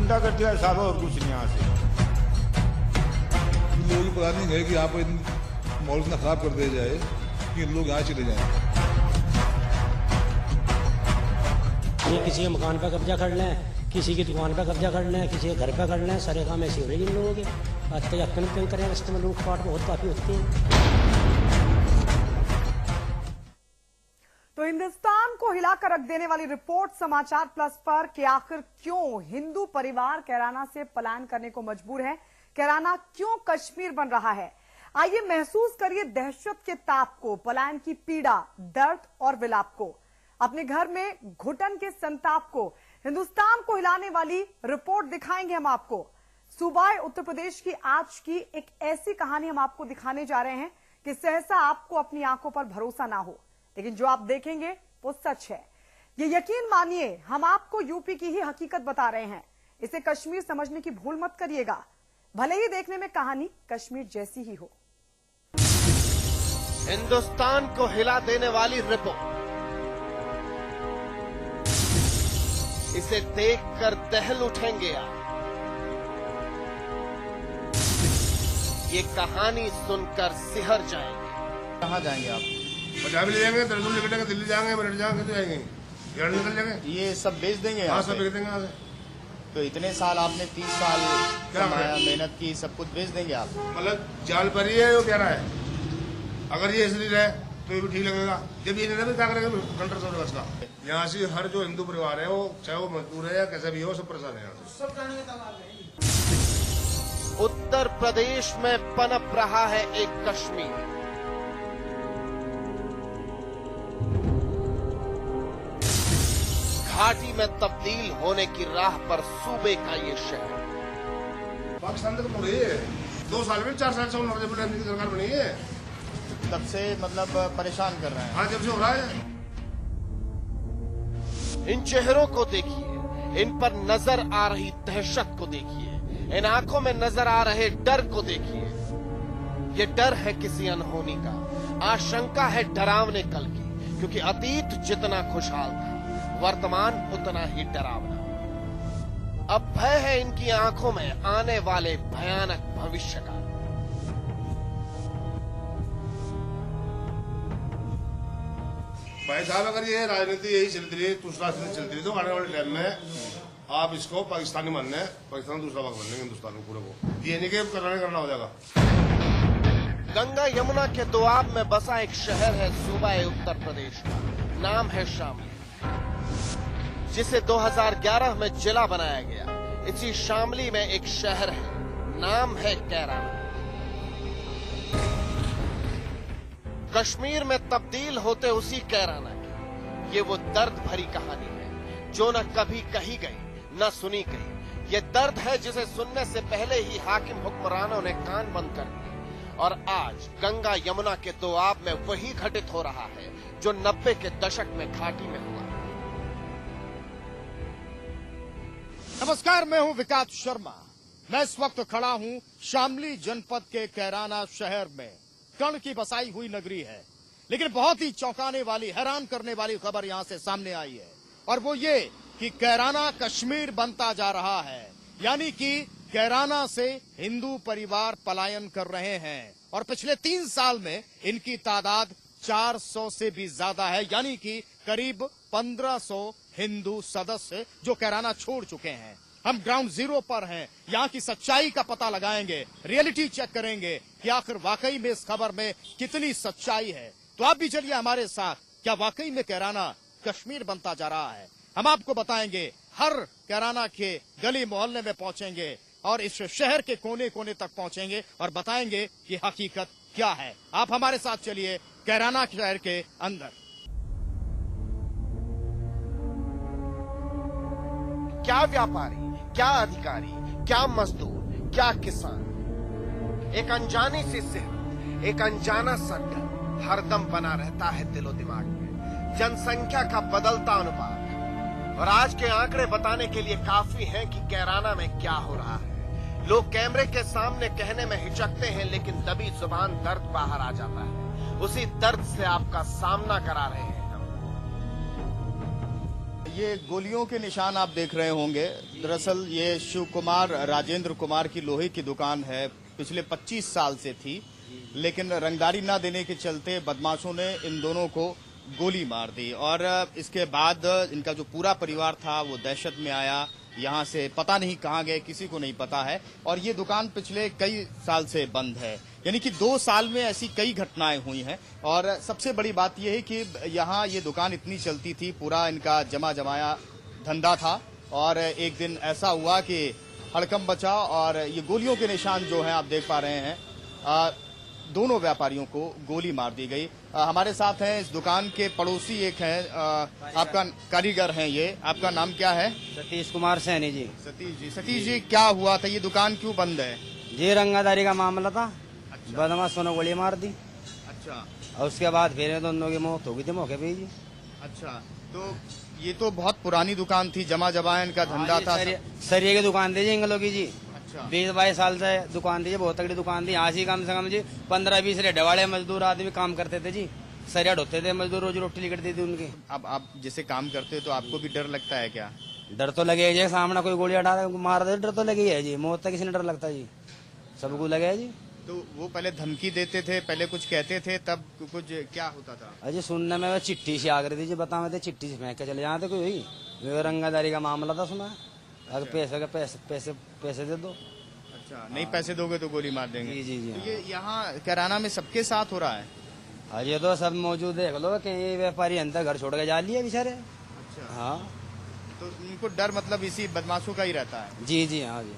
गुंडागर्दी का हिसाब है और कुछ नहीं। यहाँ से लोगों को पता नहीं है कि आप माहौल इतना खराब कर दिया जाए कि लोग यहाँ चले जाएं। ये किसी के मकान पर कब्जा कर लें, किसी की दुकान पर कब्जा कर लें, किसी के घर पर कर लें, सारे काम ऐसे हो रहे हैं इन लोगों के। आजकल अक्कन करें रास्ते में लूटपाट बहुत काफी होती है। तो हिंदुस्तान को हिलाकर रख देने वाली रिपोर्ट समाचार प्लस पर कि आखिर क्यों हिंदू परिवार कैराना से पलायन करने को मजबूर है, कैराना क्यों कश्मीर बन रहा है। आइए महसूस करिए दहशत के ताप को, पलायन की पीड़ा, दर्द और विलाप को, अपने घर में घुटन के संताप को। हिंदुस्तान को हिलाने वाली रिपोर्ट दिखाएंगे हम आपको। सूबाए उत्तर प्रदेश की आज की एक ऐसी कहानी हम आपको दिखाने जा रहे हैं कि सहसा आपको अपनी आंखों पर भरोसा ना हो, लेकिन जो आप देखेंगे वो सच है। ये यकीन मानिए, हम आपको यूपी की ही हकीकत बता रहे हैं। इसे कश्मीर समझने की भूल मत करिएगा, भले ही देखने में कहानी कश्मीर जैसी ही हो। हिंदुस्तान को हिला देने वाली रिपोर्ट, इसे देखकर दहल उठेंगे आप। ये कहानी सुनकर सिहर जाएंगे। कहाँ जाएंगे आप? पंजाब ले जाएंगे, देहरादून निकल जाएंगे, दिल्ली जाएंगे, मेरठ जाएंगे, तो जाएंगे यहाँ निकल जाएंगे। ये सब बेच देंगे? हाँ, सब बेच देंगे यहाँ से। तो इतने साल आपने 30 साल कमाया, मेहनत की, सब कुछ बेच देंगे आप? मतलब जाल पर ही है, वो कह रहा है। अगर ये इसलिए रहे तो ये भी ठीक लगेगा। जब ये नहीं क्या करेंगे कंट्रोल से बस का। यहाँ से हर जो हिंदू परिवार है, वो चाहे वो मजदूर है या कैसा भी हो, सब परेशान है यहाँ से। उत्तर प्रदेश में पनप रहा है एक कश्मीर। घाटी में तब्दील होने की राह पर सूबे का ये शहर। पाकिस्तान तक हो रही है 2 साल में, 4 साल से नरेंद्र की सरकार बनी है, तब से मतलब परेशान कर रहे हैं। हाँ, जब से हो रहा है। इन चेहरों को देखिए, इन पर नजर आ रही दहशत को देखिए, इन आंखों में नजर आ रहे डर को देखिए। ये डर है किसी अनहोनी का, आशंका है डरावने कल की, क्योंकि अतीत जितना खुशहाल था, वर्तमान उतना ही डरावना। अब भय है इनकी आंखों में आने वाले भयानक भविष्य का। भाई साहब, अगर ये राजनीति यही चलती रही, दूसरा चलती रही, तो आने वाले टाइम में आप इसको पाकिस्तानी मानना है, पाकिस्तान दूसरा भाग बनने हिंदुस्तान को पूरे को। ये नहीं कि करना हो जाएगा। गंगा यमुना के दोआब में बसा एक शहर है सूबा उत्तर प्रदेश का, नाम है शामली, जिसे 2011 में जिला बनाया गया। इसी शामली में एक शहर है, नाम है कैराना। कश्मीर में तब्दील होते उसी कैराना की ये वो दर्द भरी कहानी है जो न कभी कही गई न सुनी गई। ये दर्द है जिसे सुनने से पहले ही हाकिम हुक्मरानों ने कान बंद कर दिए, और आज गंगा यमुना के दोआब में वही घटित हो रहा है जो 90 के दशक में घाटी में हुआ। नमस्कार, मैं हूं विकास शर्मा। मैं इस वक्त खड़ा हूं शामली जनपद के कैराना शहर में। कर्ण की बसाई हुई नगरी है, लेकिन बहुत ही चौंकाने वाली, हैरान करने वाली खबर यहां से सामने आई है, और वो ये कि कैराना कश्मीर बनता जा रहा है। यानी कि कैराना से हिंदू परिवार पलायन कर रहे हैं, और पिछले 3 साल में इनकी तादाद 400 से भी ज्यादा है। यानी कि करीब 1500 हिंदू सदस्य जो कैराना छोड़ चुके हैं। हम ग्राउंड जीरो पर हैं, यहाँ की सच्चाई का पता लगाएंगे, रियलिटी चेक करेंगे कि आखिर वाकई में इस खबर में कितनी सच्चाई है। तो आप भी चलिए हमारे साथ, क्या वाकई में कैराना कश्मीर बनता जा रहा है। हम आपको बताएंगे, हर कैराना के गली मोहल्ले में पहुंचेंगे और इस शहर के कोने कोने तक पहुंचेंगे और बताएंगे कि हकीकत क्या है। आप हमारे साथ चलिए कैराना शहर के अंदर। क्या व्यापारी, क्या अधिकारी, क्या मजदूर, क्या किसान, एक अनजानी सी सिहरत, एक अनजाना सा डर हरदम बना रहता है दिलो दिमाग में। जनसंख्या का बदलता अनुपात और आज के आंकड़े बताने के लिए काफी हैं कि कैराना में क्या हो रहा है। लोग कैमरे के सामने कहने में हिचकते हैं, लेकिन दबी जुबान दर्द बाहर आ जाता है। उसी दर्द से आपका सामना करा रहे हैं। ये गोलियों के निशान आप देख रहे होंगे। दरअसल ये शिव कुमार राजेंद्र कुमार की लोहे की दुकान है, पिछले 25 साल से थी, लेकिन रंगदारी ना देने के चलते बदमाशों ने इन दोनों को गोली मार दी और इसके बाद इनका जो पूरा परिवार था वो दहशत में आया। यहाँ से पता नहीं कहाँ गए, किसी को नहीं पता है। और ये दुकान पिछले कई साल से बंद है, यानी कि 2 साल में ऐसी कई घटनाएं हुई हैं। और सबसे बड़ी बात यह है कि यहाँ ये दुकान इतनी चलती थी, पूरा इनका जमा जमाया धंधा था, और एक दिन ऐसा हुआ कि हड़कंप मचा और ये गोलियों के निशान जो हैं आप देख पा रहे हैं, दोनों व्यापारियों को गोली मार दी गई। हमारे साथ हैं इस दुकान के पड़ोसी एक हैं, आपका कारीगर हैं ये, आपका नाम क्या है? सतीश कुमार सैनी जी। सतीश जी, क्या हुआ था, ये दुकान क्यों बंद है? ये रंगादारी का मामला था। अच्छा। बदमाशों ने गोली मार दी। अच्छा। और उसके बाद फिर दोनों की मौत हो गई थी मौके पे जी। अच्छा, तो ये तो बहुत पुरानी दुकान थी, जमा जमायन का धंधा था। सरिये की दुकान थी जी इंगलों की जी। अच्छा। 20-22 साल से दुकान थी जी, बहुत तगड़ी दुकान थी। यहाँ से कम से कम जी 15-20 रेडवाड़े मजदूर आदमी काम करते थे जी। सरिया ढोते थे मजदूर, रोजी रोटी निकलती थी उनकी। अब आप जैसे काम करते तो आपको भी डर लगता है क्या? डर तो लगे जी, सामने कोई गोली हटा मार दे, डर तो लगी है जी। मौत तक किसी ने डर लगता जी, सबको लगे है जी। तो वो पहले धमकी देते थे, पहले कुछ कहते थे, तब कुछ क्या होता था? अजय सुनने में चिट्ठी सी आ गई थी जी, बतावे थे चिट्ठी से फेंक के चले जाते कोई हुई। रंगादारी का मामला था सुना। अगर पैसे दे दो। अच्छा, नहीं पैसे दोगे तो गोली मार देंगे। जी जी जी। तो ये यहाँ कैराना में सबके साथ हो रहा है? अजय तो सब मौजूद देख लो कि ये व्यापारी अंदर घर छोड़ के जा लिए बेचारे। अच्छा। हाँ, तो उनको डर मतलब इसी बदमाशों का ही रहता है? जी जी हाँ जी।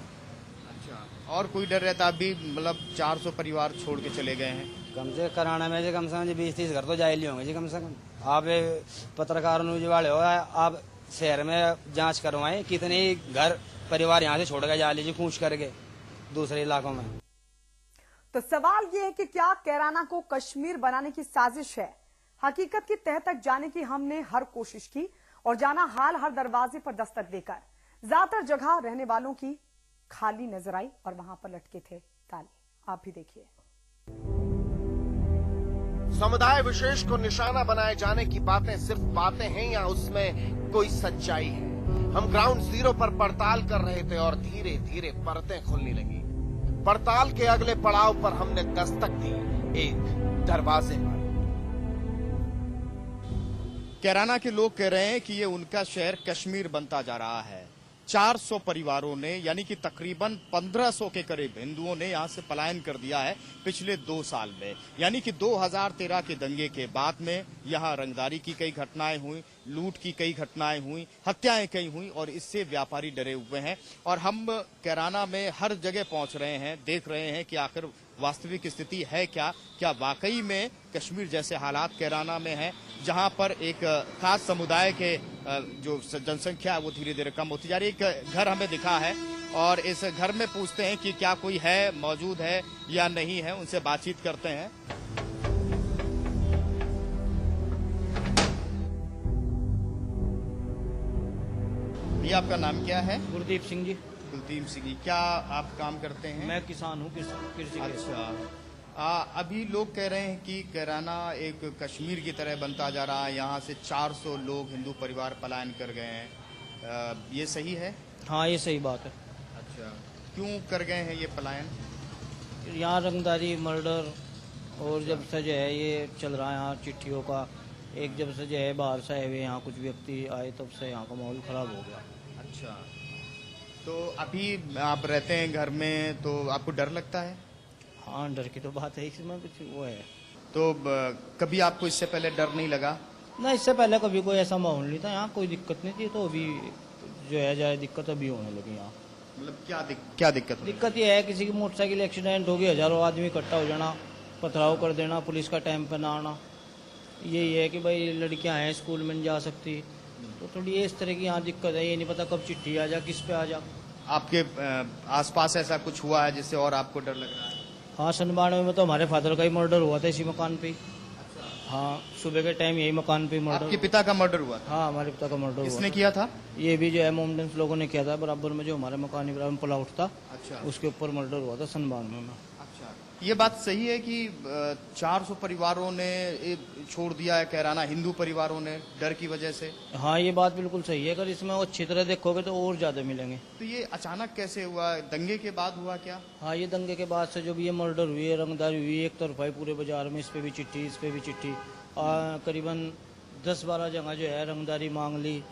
अच्छा, और कोई डर रहता? अभी मतलब 400 परिवार छोड़ के चले गए हैं। कम से कराना में कम से कम 20-30 घर तो जा लिए होंगे जी कम से कम। आप पत्रकार न्यूज वाले हो, आप शहर में जांच करवाएं कितने घर परिवार यहाँ से छोड़ के जा लीजिए कूच करके दूसरे इलाकों में। तो सवाल ये है कि क्या कैराना को कश्मीर बनाने की साजिश है? हकीकत की तह तक जाने की हमने हर कोशिश की और जाना हाल हर दरवाजे पर दस्तक देकर। ज्यादातर जगह रहने वालों की खाली नजर आई और वहां पर लटके थे ताले। आप भी देखिए। समुदाय विशेष को निशाना बनाए जाने की बातें सिर्फ बातें हैं या उसमें कोई सच्चाई है? हम ग्राउंड जीरो पर पड़ताल कर रहे थे और धीरे धीरे परतें खुलने लगी। पड़ताल के अगले पड़ाव पर हमने दस्तक दी एक दरवाजे पर। कैराना के लोग कह रहे हैं कि ये उनका शहर कश्मीर बनता जा रहा है। 400 परिवारों ने, यानी कि तकरीबन 1500 के करीब हिंदुओं ने यहां से पलायन कर दिया है पिछले 2 साल में। यानी कि 2013 के दंगे के बाद में यहां रंगदारी की कई घटनाएं हुई, लूट की कई घटनाएं हुई, हत्याएं कई हुई और इससे व्यापारी डरे हुए हैं। और हम कैराना में हर जगह पहुंच रहे हैं, देख रहे हैं कि आखिर वास्तविक स्थिति है क्या वाकई में कश्मीर जैसे हालात कैराना में है, जहां पर एक खास समुदाय के जो जनसंख्या है वो धीरे धीरे कम होती जा रही है। एक घर हमें दिखा है और इस घर में पूछते हैं कि क्या कोई है, मौजूद है या नहीं है, उनसे बातचीत करते हैं। ये आपका नाम क्या है? गुरदीप सिंह जी। कुलदीप सिंह जी, क्या आप काम करते हैं? मैं किसान हूँ, कृषि। अच्छा, अभी लोग कह रहे हैं कि कैराना एक कश्मीर की तरह बनता जा रहा है, यहाँ से 400 लोग हिंदू परिवार पलायन कर गए हैं, ये सही है? हाँ, ये सही बात है। अच्छा, क्यों कर गए हैं ये पलायन? यहाँ रंगदारी, मर्डर और जब से जो है ये चल रहा है यहाँ चिट्ठियों का, एक जब से जो है बाहर से आए हुए यहाँ कुछ व्यक्ति आए तब से यहाँ का माहौल खराब हो गया। अच्छा, तो अभी आप रहते हैं घर में, तो आपको डर लगता है? हाँ, डर की तो बात है, इसमें कुछ वो है। तो कभी आपको इससे पहले डर नहीं लगा? ना, इससे पहले कभी कोई ऐसा माहौल नहीं था, यहाँ कोई दिक्कत नहीं थी। तो अभी जो है जाए दिक्कत अभी होने लगी यहाँ। मतलब क्या दिक्कत? दिक्कत ये है किसी की मोटरसाइकिल एक्सीडेंट हो गई, हजारों आदमी इकट्ठा हो जाना, पथराव कर देना, पुलिस का टाइम पे ना आना। यही है कि भाई लड़कियां हैं स्कूल में नहीं जा सकती, तो थोड़ी इस तरह की यहाँ दिक्कत है। ये नहीं पता कब चिट्ठी आ जा, किस पे आ जा। आपके आसपास ऐसा कुछ हुआ है जिससे और आपको डर लग रहा है? हाँ, 97 में तो हमारे फादर का ही मर्डर हुआ था इसी मकान पे। हाँ, सुबह के टाइम यही मकान पे मर्डर। आपके पिता का मर्डर हुआ था? हाँ, हमारे पिता का मर्डर हुआ। किसने किया था? ये भी जो है मोमडेंस लोगों ने किया था, बराबर में जो हमारे मकान बराबर प्लॉट था। अच्छा, उसके ऊपर मर्डर हुआ था 97 में। अच्छा, ये बात सही है कि 400 परिवारों ने छोड़ दिया है कैराना, हिंदू परिवारों ने डर की वजह से। हाँ, ये बात बिल्कुल सही है। अगर इसमें अच्छी तरह देखोगे तो और ज्यादा मिलेंगे। तो ये अचानक कैसे हुआ? दंगे के बाद हुआ क्या? हाँ, ये दंगे के बाद से जब ये मर्डर हुई, रंगदारी हुई, एक तरफा पूरे बाजार में, इस पे भी चिट्ठी, इस पे भी चिट्ठी, करीबन 10-12 जगह जो है रंगदारी मांग ली,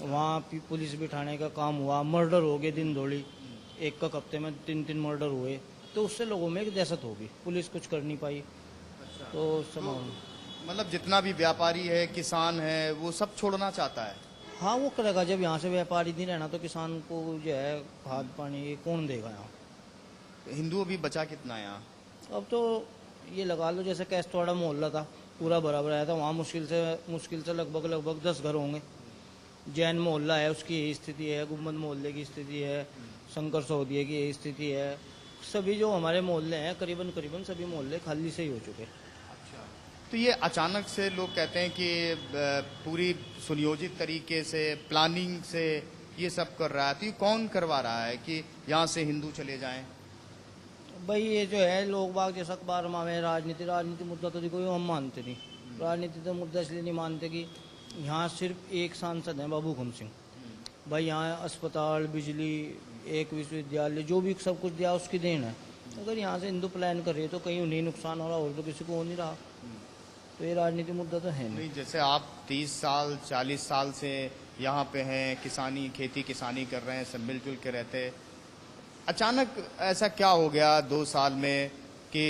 वहाँ पुलिस बिठाने का काम हुआ, मर्डर हो गए दिन दौड़ी, एक हफ्ते में 3 मर्डर हुए, तो उससे लोगों में एक दहशत होगी, पुलिस कुछ कर नहीं पाई। तो मतलब जितना भी व्यापारी है, किसान है, वो सब छोड़ना चाहता है। हाँ, वो करेगा। जब यहाँ से व्यापारी नहीं रहना तो किसान को जो है खाद पानी कौन देगा यहाँ? हिंदू अभी बचा कितना है यहाँ? अब तो ये लगा लो जैसे कैस्तवाड़ा मोहल्ला था, पूरा बराबर आया था, वहाँ मुश्किल से लगभग 10 घर होंगे। जैन मोहल्ला है, उसकी यही स्थिति है, गुम्बद मोहल्ले की स्थिति है, शंकर सौदिया की यही स्थिति है। सभी जो हमारे मोहल्ले हैं करीबन सभी मोहल्ले खाली से ही हो चुके। तो ये अचानक से लोग कहते हैं कि पूरी सुनियोजित तरीके से, प्लानिंग से ये सब कर रहा है, तो ये कौन करवा रहा है कि यहाँ से हिंदू चले जाएं? भाई ये जो है लोग बाग जैसा अखबार में राजनीति मुद्दा तो कोई हम मानते नहीं। राजनीति तो मुद्दा इसलिए नहीं मानते कि यहाँ सिर्फ एक सांसद है, बाबू घम सिंह भाई। यहाँ अस्पताल, बिजली, एक विश्वविद्यालय, जो भी सब कुछ दिया उसकी देन है। अगर यहाँ से हिंदू प्लान कर रहे हैं तो कहीं उन्हें नुकसान हो रहा और तो किसी को हो नहीं रहा। तो ये राजनीति मुद्दा तो है नहीं। जैसे आप 30 साल 40 साल से यहाँ पे हैं, खेती किसानी कर रहे हैं, सब मिलजुल के रहते हैं, अचानक ऐसा क्या हो गया 2 साल में कि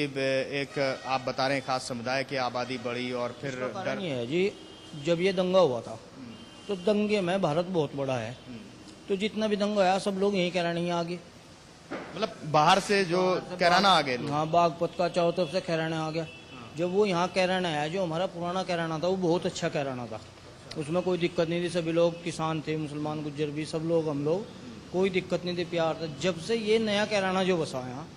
एक आप बता रहे हैं खास समुदाय की आबादी बढ़ी और फिर डर नहीं है जी। जब ये दंगा हुआ था तो दंगे में भारत बहुत बड़ा है, तो जितना भी दंगा आया सब लोग यहीं कैराना ही आ गए। मतलब बाहर से जो कैराना आ गए। हाँ, बागपत का चारों तरफ से कैराना आ गया। जब वो यहाँ कैराना आया, जो हमारा पुराना कैराना था वो बहुत अच्छा कैराना था, उसमें कोई दिक्कत नहीं थी। सभी लोग किसान थे, मुसलमान गुज्जर भी, सब लोग हम लोग, कोई दिक्कत नहीं थी, प्यार था। जब से ये नया कैराना जो बसा यहाँ,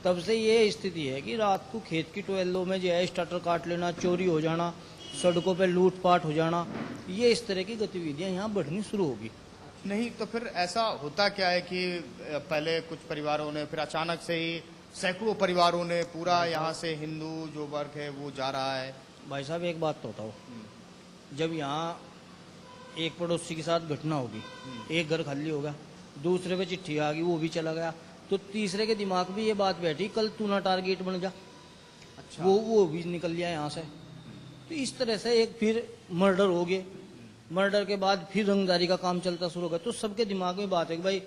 तब से ये स्थिति है कि रात को खेत की टोयलों में जो है स्टार्टर काट लेना, चोरी हो जाना, सड़कों पे लूटपाट हो जाना, ये इस तरह की गतिविधियां यहाँ बढ़नी शुरू होगी। नहीं तो फिर ऐसा होता क्या है कि पहले कुछ परिवारों ने, फिर अचानक से ही सैकड़ों परिवारों ने पूरा यहाँ से हिंदू जो वर्ग है वो जा रहा है? भाई साहब एक बात तो बताओ, जब यहाँ एक पड़ोसी के साथ घटना होगी, एक घर खाली होगा, दूसरे पे चिट्ठी आ गई, वो भी चला गया, तो तीसरे के दिमाग में ये बात बैठी कल तू ना टारगेट बन जा। अच्छा। वो भी निकल गया यहाँ से। तो इस तरह से एक फिर मर्डर हो गए, मर्डर के बाद फिर रंगदारी का काम चलता शुरू होगा। तो सबके दिमाग में बात है कि भाई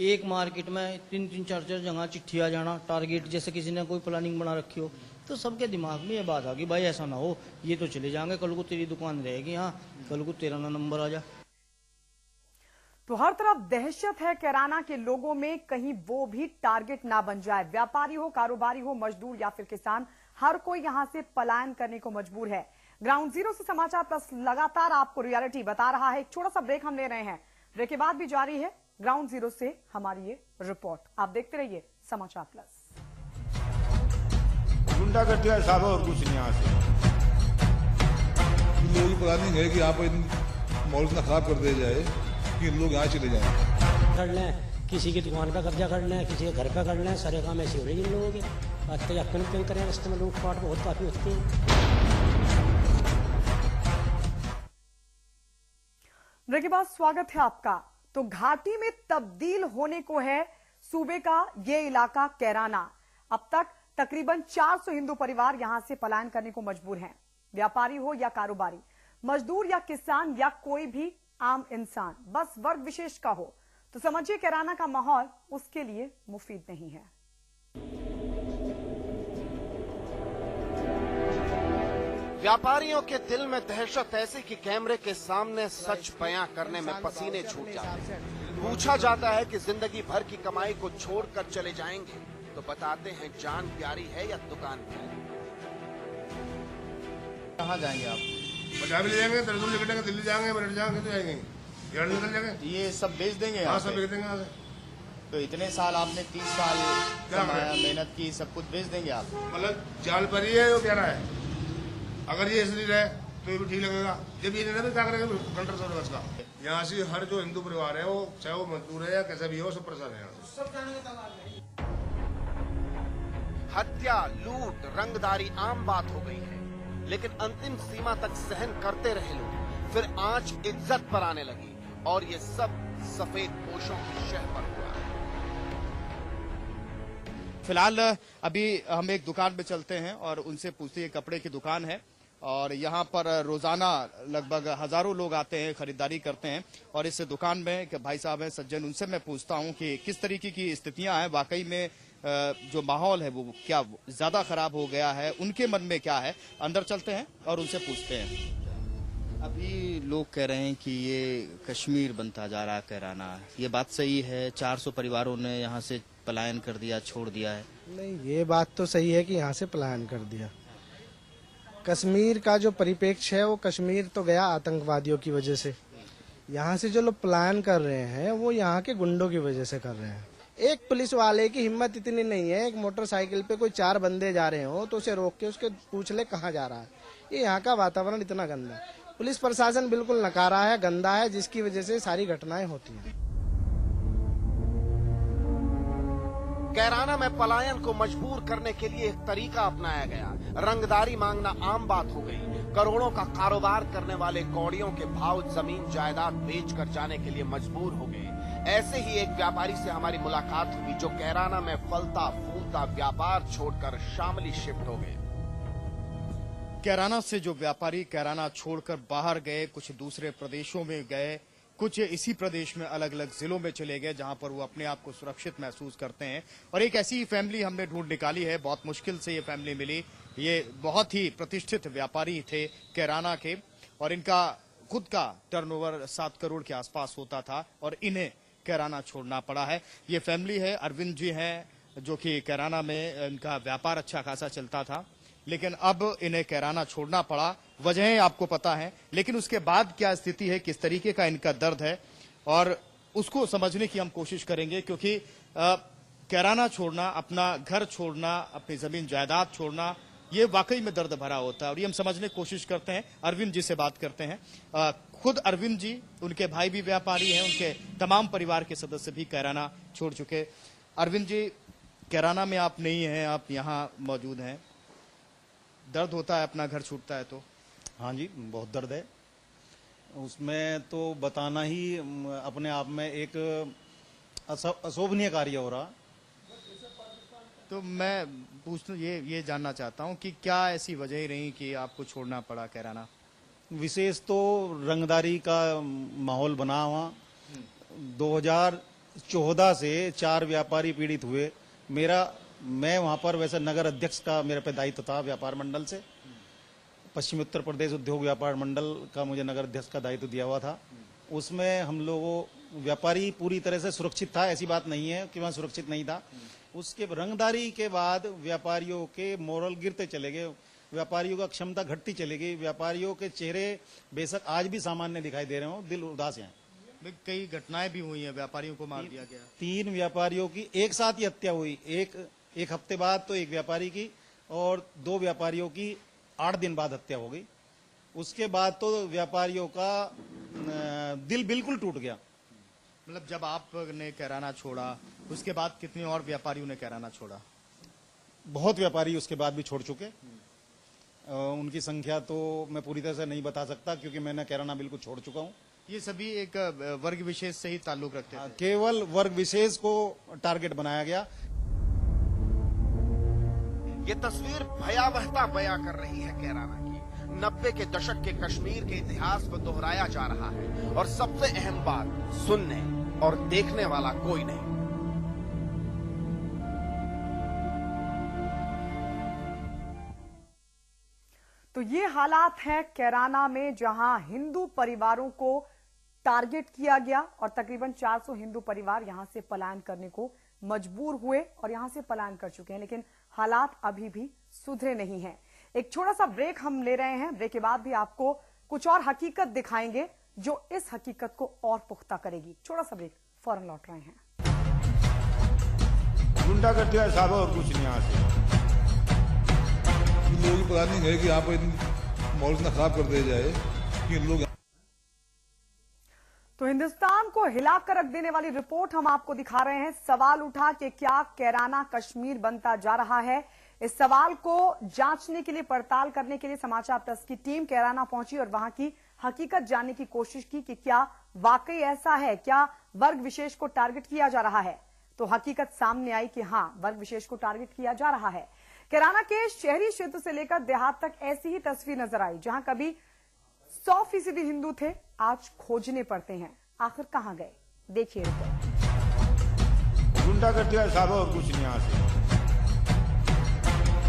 एक मार्केट में 3-3, 4-4 जगह चिट्ठी आ जाना, टारगेट जैसे किसी ने कोई प्लानिंग बना रखी हो, तो सबके दिमाग में ये बात आ गई भाई ऐसा ना हो, ये तो चले जाएंगे, कल को तेरी दुकान रहेगी, हाँ कल को तेरा ना नंबर आ जा। तो हर तरफ दहशत है कैराना के लोगों में, कहीं वो भी टारगेट ना बन जाए। व्यापारी हो, कारोबारी हो, मजदूर या फिर किसान, हर कोई यहां से पलायन करने को मजबूर है। ग्राउंड जीरो से समाचार प्लस लगातार आपको रियलिटी बता रहा है। एक छोटा सा ब्रेक हम ले रहे हैं, ब्रेक के बाद भी जारी है ग्राउंड जीरो से हमारी ये रिपोर्ट। आप देखते रहिए समाचार प्लस। गुंडागर्दी है साहब, और कुछ नहीं यहाँ से। लोगों की प्लानिंग है कि आप माहौल इतना खराब कर दिया जाए कि लोग यहाँ चले जाएं। कर लें, किसी की दुकान पर कब्जा कर लें, किसी के घर पर कर लें, सारे काम ऐसे हो रहे हैं इन लोगों के। आज तक अक्कन पेन करें, रास्ते में लूटपाट बहुत काफी होती है। ब्रेक के बाद स्वागत है आपका। तो घाटी में तब्दील होने को है सूबे का ये इलाका कैराना। अब तक तकरीबन 400 हिंदू परिवार यहां से पलायन करने को मजबूर हैं। व्यापारी हो या कारोबारी, मजदूर या किसान या कोई भी आम इंसान, बस वर्ग विशेष का हो तो समझिए कैराना का माहौल उसके लिए मुफीद नहीं है। व्यापारियों के दिल में दहशत ऐसी कि कैमरे के सामने सच बयां करने में पसीने छूट जाते हैं। पूछा जाता है कि जिंदगी भर की कमाई को छोड़कर चले जाएंगे तो बताते हैं जान प्यारी है या दुकान प्यारी। कहाँ जाएंगे आप? पंजाब ले जाएंगे, दरअसल निकलेंगे, दिल्ली जाएंगे, मेरठ जाएंगे, तो जाएंगे यहाँ निकल जाएंगे। ये सब बेच देंगे? हाँ, सब बेच देंगे यहाँ से। तो इतने साल आपने 30 साल कमाया, मेहनत की, सब कुछ बेच देंगे आप? मतलब जाल पर ही है वो प्यारा है। अगर ये इसलिए रहे तो ये भी ठीक लगेगा। जब ये नहीं क्या करेंगे कंट्रोल सोने बस का। यहाँ से हर जो हिंदू परिवार है, वो चाहे वो मजदूर है या कैसा भी हो, सब परेशान है यहाँ से। हत्या, लूट, रंगदारी आम बात हो गई है, लेकिन अंतिम सीमा तक सहन करते रहे लोग, फिर आंच इज्जत पर आने लगी और ये सब सफेद पोशों की शह पर हुआ। फिलहाल अभी हम एक दुकान पे चलते हैं और उनसे पूछते हैं, कपड़े की दुकान है और यहाँ पर रोजाना लगभग हजारों लोग आते हैं, खरीदारी करते हैं। और इस दुकान में एक भाई साहब हैं सज्जन, उनसे मैं पूछता हूँ कि किस तरीके की स्थितियां हैं, वाकई में जो माहौल है वो क्या ज्यादा खराब हो गया है, उनके मन में क्या है। अंदर चलते हैं और उनसे पूछते हैं। अभी लोग कह रहे हैं कि ये कश्मीर बनता जा रहा है कैराना, ये बात सही है? 400 परिवारों ने यहाँ से पलायन कर दिया, छोड़ दिया है। नहीं, ये बात तो सही है कि यहाँ से पलायन कर दिया। कश्मीर का जो परिप्रेक्ष्य है वो कश्मीर तो गया आतंकवादियों की वजह से। यहाँ से जो लोग पलायन कर रहे हैं वो यहाँ के गुंडों की वजह से कर रहे हैं। एक पुलिस वाले की हिम्मत इतनी नहीं है, एक मोटरसाइकिल पे कोई 4 बंदे जा रहे हो तो उसे रोक के उसके पूछ ले कहाँ जा रहा है। ये यहाँ का वातावरण इतना गंदा है, पुलिस प्रशासन बिल्कुल नकारा है, गंदा है, जिसकी वजह से सारी घटनाएं होती हैं। कैराना में पलायन को मजबूर करने के लिए एक तरीका अपनाया गया। रंगदारी मांगना आम बात हो गई। करोड़ों का कारोबार करने वाले कौड़ियों के भाव जमीन जायदाद बेचकर जाने के लिए मजबूर हो गए। ऐसे ही एक व्यापारी से हमारी मुलाकात हुई जो कैराना में फलता फूलता व्यापार छोड़कर शामली शिफ्ट हो गए। कैराना से जो व्यापारी कैराना छोड़कर बाहर गए, कुछ दूसरे प्रदेशों में गए, कुछ इसी प्रदेश में अलग अलग जिलों में चले गए जहां पर वो अपने आप को सुरक्षित महसूस करते हैं। और एक ऐसी फैमिली हमने ढूंढ निकाली है, बहुत मुश्किल से ये फैमिली मिली। ये बहुत ही प्रतिष्ठित व्यापारी थे कैराना के और इनका खुद का टर्नओवर 7 करोड़ के आसपास होता था और इन्हें कैराना छोड़ना पड़ा है। ये फैमिली है, अरविंद जी हैं, जो कि कैराना में इनका व्यापार अच्छा खासा चलता था, लेकिन अब इन्हें कैराना छोड़ना पड़ा। वजहें आपको पता है, लेकिन उसके बाद क्या स्थिति है, किस तरीके का इनका दर्द है, और उसको समझने की हम कोशिश करेंगे। क्योंकि कैराना छोड़ना, अपना घर छोड़ना, अपनी जमीन जायदाद छोड़ना, ये वाकई में दर्द भरा होता है और ये हम समझने की कोशिश करते हैं। अरविंद जी से बात करते हैं। खुद अरविंद जी, उनके भाई भी व्यापारी हैं, उनके तमाम परिवार के सदस्य भी कैराना छोड़ चुके। अरविंद जी, कैराना में आप नहीं हैं, आप यहाँ मौजूद हैं, दर्द होता है अपना घर छूटता है तो? हाँ जी, बहुत दर्द है। उसमें तो बताना ही अपने आप में एक अशोभनीय कार्य हो रहा। तो मैं ये जानना चाहता हूँ कि क्या ऐसी वजह रही कि आपको छोड़ना पड़ा कैराना? विशेष तो रंगदारी का माहौल बना हुआ। 2014 से 4 व्यापारी पीड़ित हुए। मैं वहां पर वैसे नगर अध्यक्ष का मेरे पे दायित्व था व्यापार मंडल से। पश्चिमी उत्तर प्रदेश उद्योग व्यापार मंडल का मुझे नगर अध्यक्ष का दायित्व दिया हुआ था। उसमें हम लोगों व्यापारी पूरी तरह से सुरक्षित था, ऐसी बात नहीं है कि वहां सुरक्षित नहीं था। उसके रंगदारी के बाद व्यापारियों के मोरल गिरते चले गए, व्यापारियों का क्षमता घटती चली गई। व्यापारियों के चेहरे बेशक आज भी सामान्य दिखाई दे रहे हो, दिल उदास हैं। कई घटनाएं भी हुई हैं, व्यापारियों को मार दिया गया। 3 व्यापारियों की एक साथ ही हत्या हुई। एक हफ्ते बाद तो एक व्यापारी की और 2 व्यापारियों की 8 दिन बाद हत्या हो गई। उसके बाद तो व्यापारियों का दिल बिल्कुल टूट गया। मतलब जब आपने कैराना छोड़ा उसके बाद कितने और व्यापारियों ने कैराना छोड़ा? बहुत व्यापारी उसके बाद भी छोड़ चुके। उनकी संख्या तो मैं पूरी तरह से नहीं बता सकता क्योंकि मैंने कैराना बिल्कुल छोड़ चुका हूं। ये सभी एक वर्ग विशेष से ही ताल्लुक रखते थे? केवल वर्ग विशेष को टारगेट बनाया गया। ये तस्वीर भयावहता बयां कर रही है कैराना की। 90 के दशक के कश्मीर के इतिहास को दोहराया जा रहा है और सबसे अहम बात, सुनने और देखने वाला कोई नहीं। तो ये हालात हैं कैराना में, जहां हिंदू परिवारों को टारगेट किया गया और तकरीबन 400 हिंदू परिवार यहां से पलायन करने को मजबूर हुए और यहां से पलायन कर चुके हैं, लेकिन हालात अभी भी सुधरे नहीं हैं। एक छोटा सा ब्रेक हम ले रहे हैं। ब्रेक के बाद भी आपको कुछ और हकीकत दिखाएंगे जो इस हकीकत को और पुख्ता करेगी। छोटा सा ब्रेक, फौरन लौट रहे हैं। गुंडागर्दी है साहब, और कुछ नहीं। यहाँ से लोगों की प्लानिंग है कि यहाँ पर माहौल इतना खराब कर दिया जाए कि लोग। तो हिंदुस्तान को हिलाकर रख देने वाली रिपोर्ट हम आपको दिखा रहे हैं। सवाल उठा कि क्या कैराना कश्मीर बनता जा रहा है? इस सवाल को जांचने के लिए, पड़ताल करने के लिए समाचार प्लस की टीम कैराना पहुंची और वहां की हकीकत जानने की कोशिश की कि क्या वाकई ऐसा है, क्या वर्ग विशेष को टारगेट किया जा रहा है। तो हकीकत सामने आई कि हां, वर्ग विशेष को टारगेट किया जा रहा है। कैराना के शहरी क्षेत्र से लेकर देहात तक ऐसी ही तस्वीर नजर आई, जहां कभी 100% हिंदू थे, आज खोजने पड़ते हैं। आखिर कहां गए, देखिए रिपोर्ट। गुंडागर्दी का हिसाब है और कुछ नहीं। यहाँ से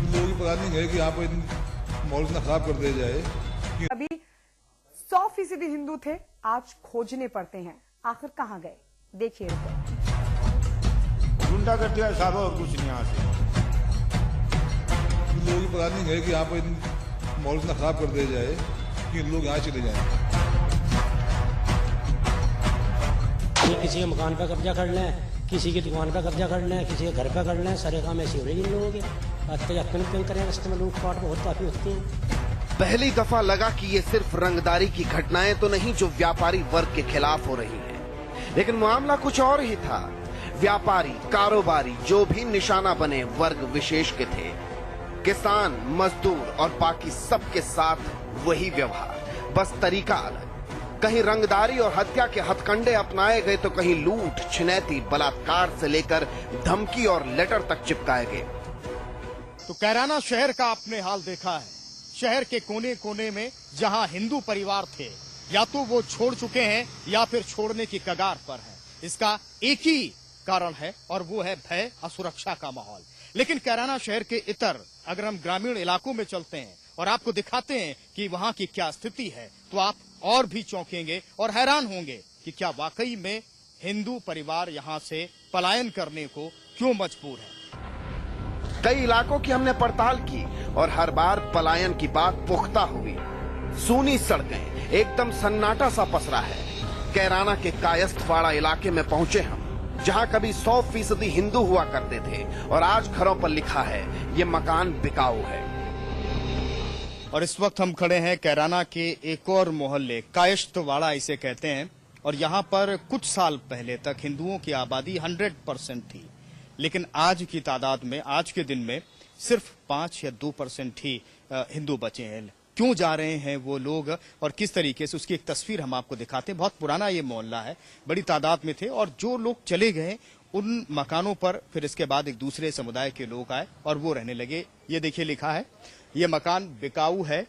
लोगों की प्लानिंग है कि यहाँ पर माहौल इतना खराब कर दिया जाए कि कभी 100% हिंदू थे, आज खोजने पड़ते हैं। आखिर कहां गए, देखिए रिपोर्ट। गुंडागर्दी का हिसाब है और कुछ नहीं। यहाँ से लोगों की प्लानिंग है कि यहाँ पर माहौल इतना खराब कर दिया जाए कि लोग यहाँ चले जाएं। ये किसी के मकान पर कब्जा कर लें, किसी की दुकान पर कब्जा कर लें, किसी के घर पर कर लें, सारे काम ऐसे हो रहे हैं इन लोगों के। आज तक अक्कन करें, रास्ते में लूटपाट बहुत काफी होती है। पहली दफा लगा कि ये सिर्फ रंगदारी की घटनाएं तो नहीं जो व्यापारी वर्ग के खिलाफ हो रही हैं, लेकिन मामला कुछ और ही था। व्यापारी, कारोबारी जो भी निशाना बने वर्ग विशेष के थे। किसान, मजदूर और बाकी सबके साथ वही व्यवहार, बस तरीका अलग। कहीं रंगदारी और हत्या के हथकंडे अपनाए गए तो कहीं लूट, छिनैती, बलात्कार से लेकर धमकी और लेटर तक चिपकाए गए। तो कैराना शहर का आपने हाल देखा है। शहर के कोने कोने में जहां हिंदू परिवार थे, या तो वो छोड़ चुके हैं या फिर छोड़ने की कगार पर है। इसका एक ही कारण है और वो है भय, असुरक्षा का माहौल। लेकिन कैराना शहर के इतर अगर हम ग्रामीण इलाकों में चलते हैं और आपको दिखाते हैं कि वहां की क्या स्थिति है, तो आप और भी चौंकेंगे और हैरान होंगे कि क्या वाकई में हिंदू परिवार यहां से पलायन करने को क्यों मजबूर है। कई इलाकों की हमने पड़ताल की और हर बार पलायन की बात पुख्ता हुई। सूनी सड़कें, एकदम सन्नाटा सा पसरा है। कैराना के कायस्थवाड़ा इलाके में पहुंचे हम, जहां कभी 100% हिंदू हुआ करते थे और आज घरों पर लिखा है ये मकान बिकाऊ है। और इस वक्त हम खड़े हैं कैराना के एक और मोहल्ले, कायस्थवाड़ा इसे कहते हैं, और यहाँ पर कुछ साल पहले तक हिंदुओं की आबादी 100% थी, लेकिन आज की तादाद में, आज के दिन में सिर्फ 5 या 2% ही हिंदू बचे हैं। क्यों जा रहे हैं वो लोग और किस तरीके से, उसकी एक तस्वीर हम आपको दिखाते हैं। बहुत पुराना ये मोहल्ला है, बड़ी तादाद में थे और जो लोग चले गए उन मकानों पर फिर इसके बाद एक दूसरे समुदाय के लोग आए और वो रहने लगे। ये देखिए लिखा है, ये मकान बिकाऊ है,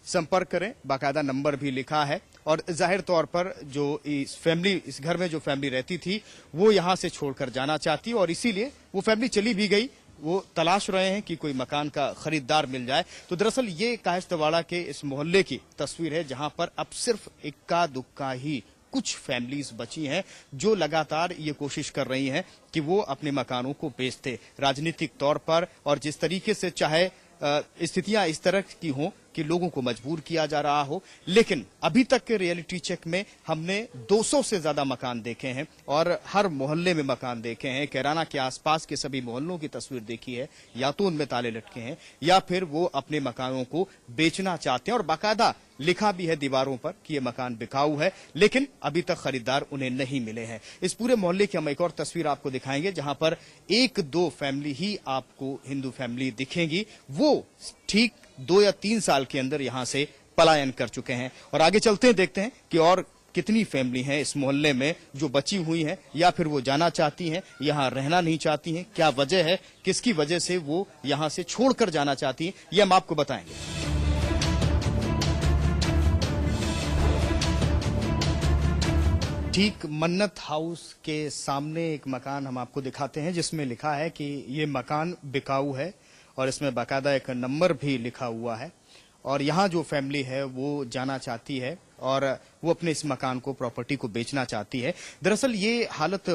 संपर्क करें, बाकायदा नंबर भी लिखा है। और जाहिर तौर पर जो इस घर में जो फैमिली रहती थी वो यहां से छोड़कर जाना चाहती और इसीलिए वो फैमिली चली भी गई। वो तलाश रहे हैं कि कोई मकान का खरीदार मिल जाए। तो दरअसल ये कायस्थवाड़ा के इस मोहल्ले की तस्वीर है, जहां पर अब सिर्फ इक्का दुक्का ही कुछ फैमिलीज बची हैं जो लगातार ये कोशिश कर रही हैं कि वो अपने मकानों को बेच दे राजनीतिक तौर पर। और जिस तरीके से चाहे स्थितियां इस तरह की हों कि लोगों को मजबूर किया जा रहा हो, लेकिन अभी तक के रियलिटी चेक में हमने 200 से ज्यादा मकान देखे हैं और हर मोहल्ले में मकान देखे हैं। कैराना के आसपास के सभी मोहल्लों की तस्वीर देखी है, या तो उनमें ताले लटके हैं या फिर वो अपने मकानों को बेचना चाहते हैं और बाकायदा लिखा भी है दीवारों पर कि ये मकान बिकाऊ है, लेकिन अभी तक खरीदार उन्हें नहीं मिले हैं। इस पूरे मोहल्ले की हम एक और तस्वीर आपको दिखाएंगे, जहां पर 1-2 फैमिली ही आपको हिंदू फैमिली दिखेंगी। वो ठीक 2 या 3 साल के अंदर यहां से पलायन कर चुके हैं। और आगे चलते हैं, देखते हैं कि और कितनी फैमिली हैं इस मोहल्ले में जो बची हुई हैं या फिर वो जाना चाहती हैं, यहां रहना नहीं चाहती हैं। क्या वजह है, किसकी वजह से वो यहां से छोड़कर जाना चाहती हैं, ये हम आपको बताएंगे। ठीक मन्नत हाउस के सामने एक मकान हम आपको दिखाते हैं जिसमें लिखा है कि ये मकान बिकाऊ है और इसमें बाकायदा एक नंबर भी लिखा हुआ है। और यहाँ जो फैमिली है वो जाना चाहती है और वो अपने इस मकान को, प्रॉपर्टी को बेचना चाहती है। दरअसल ये हालत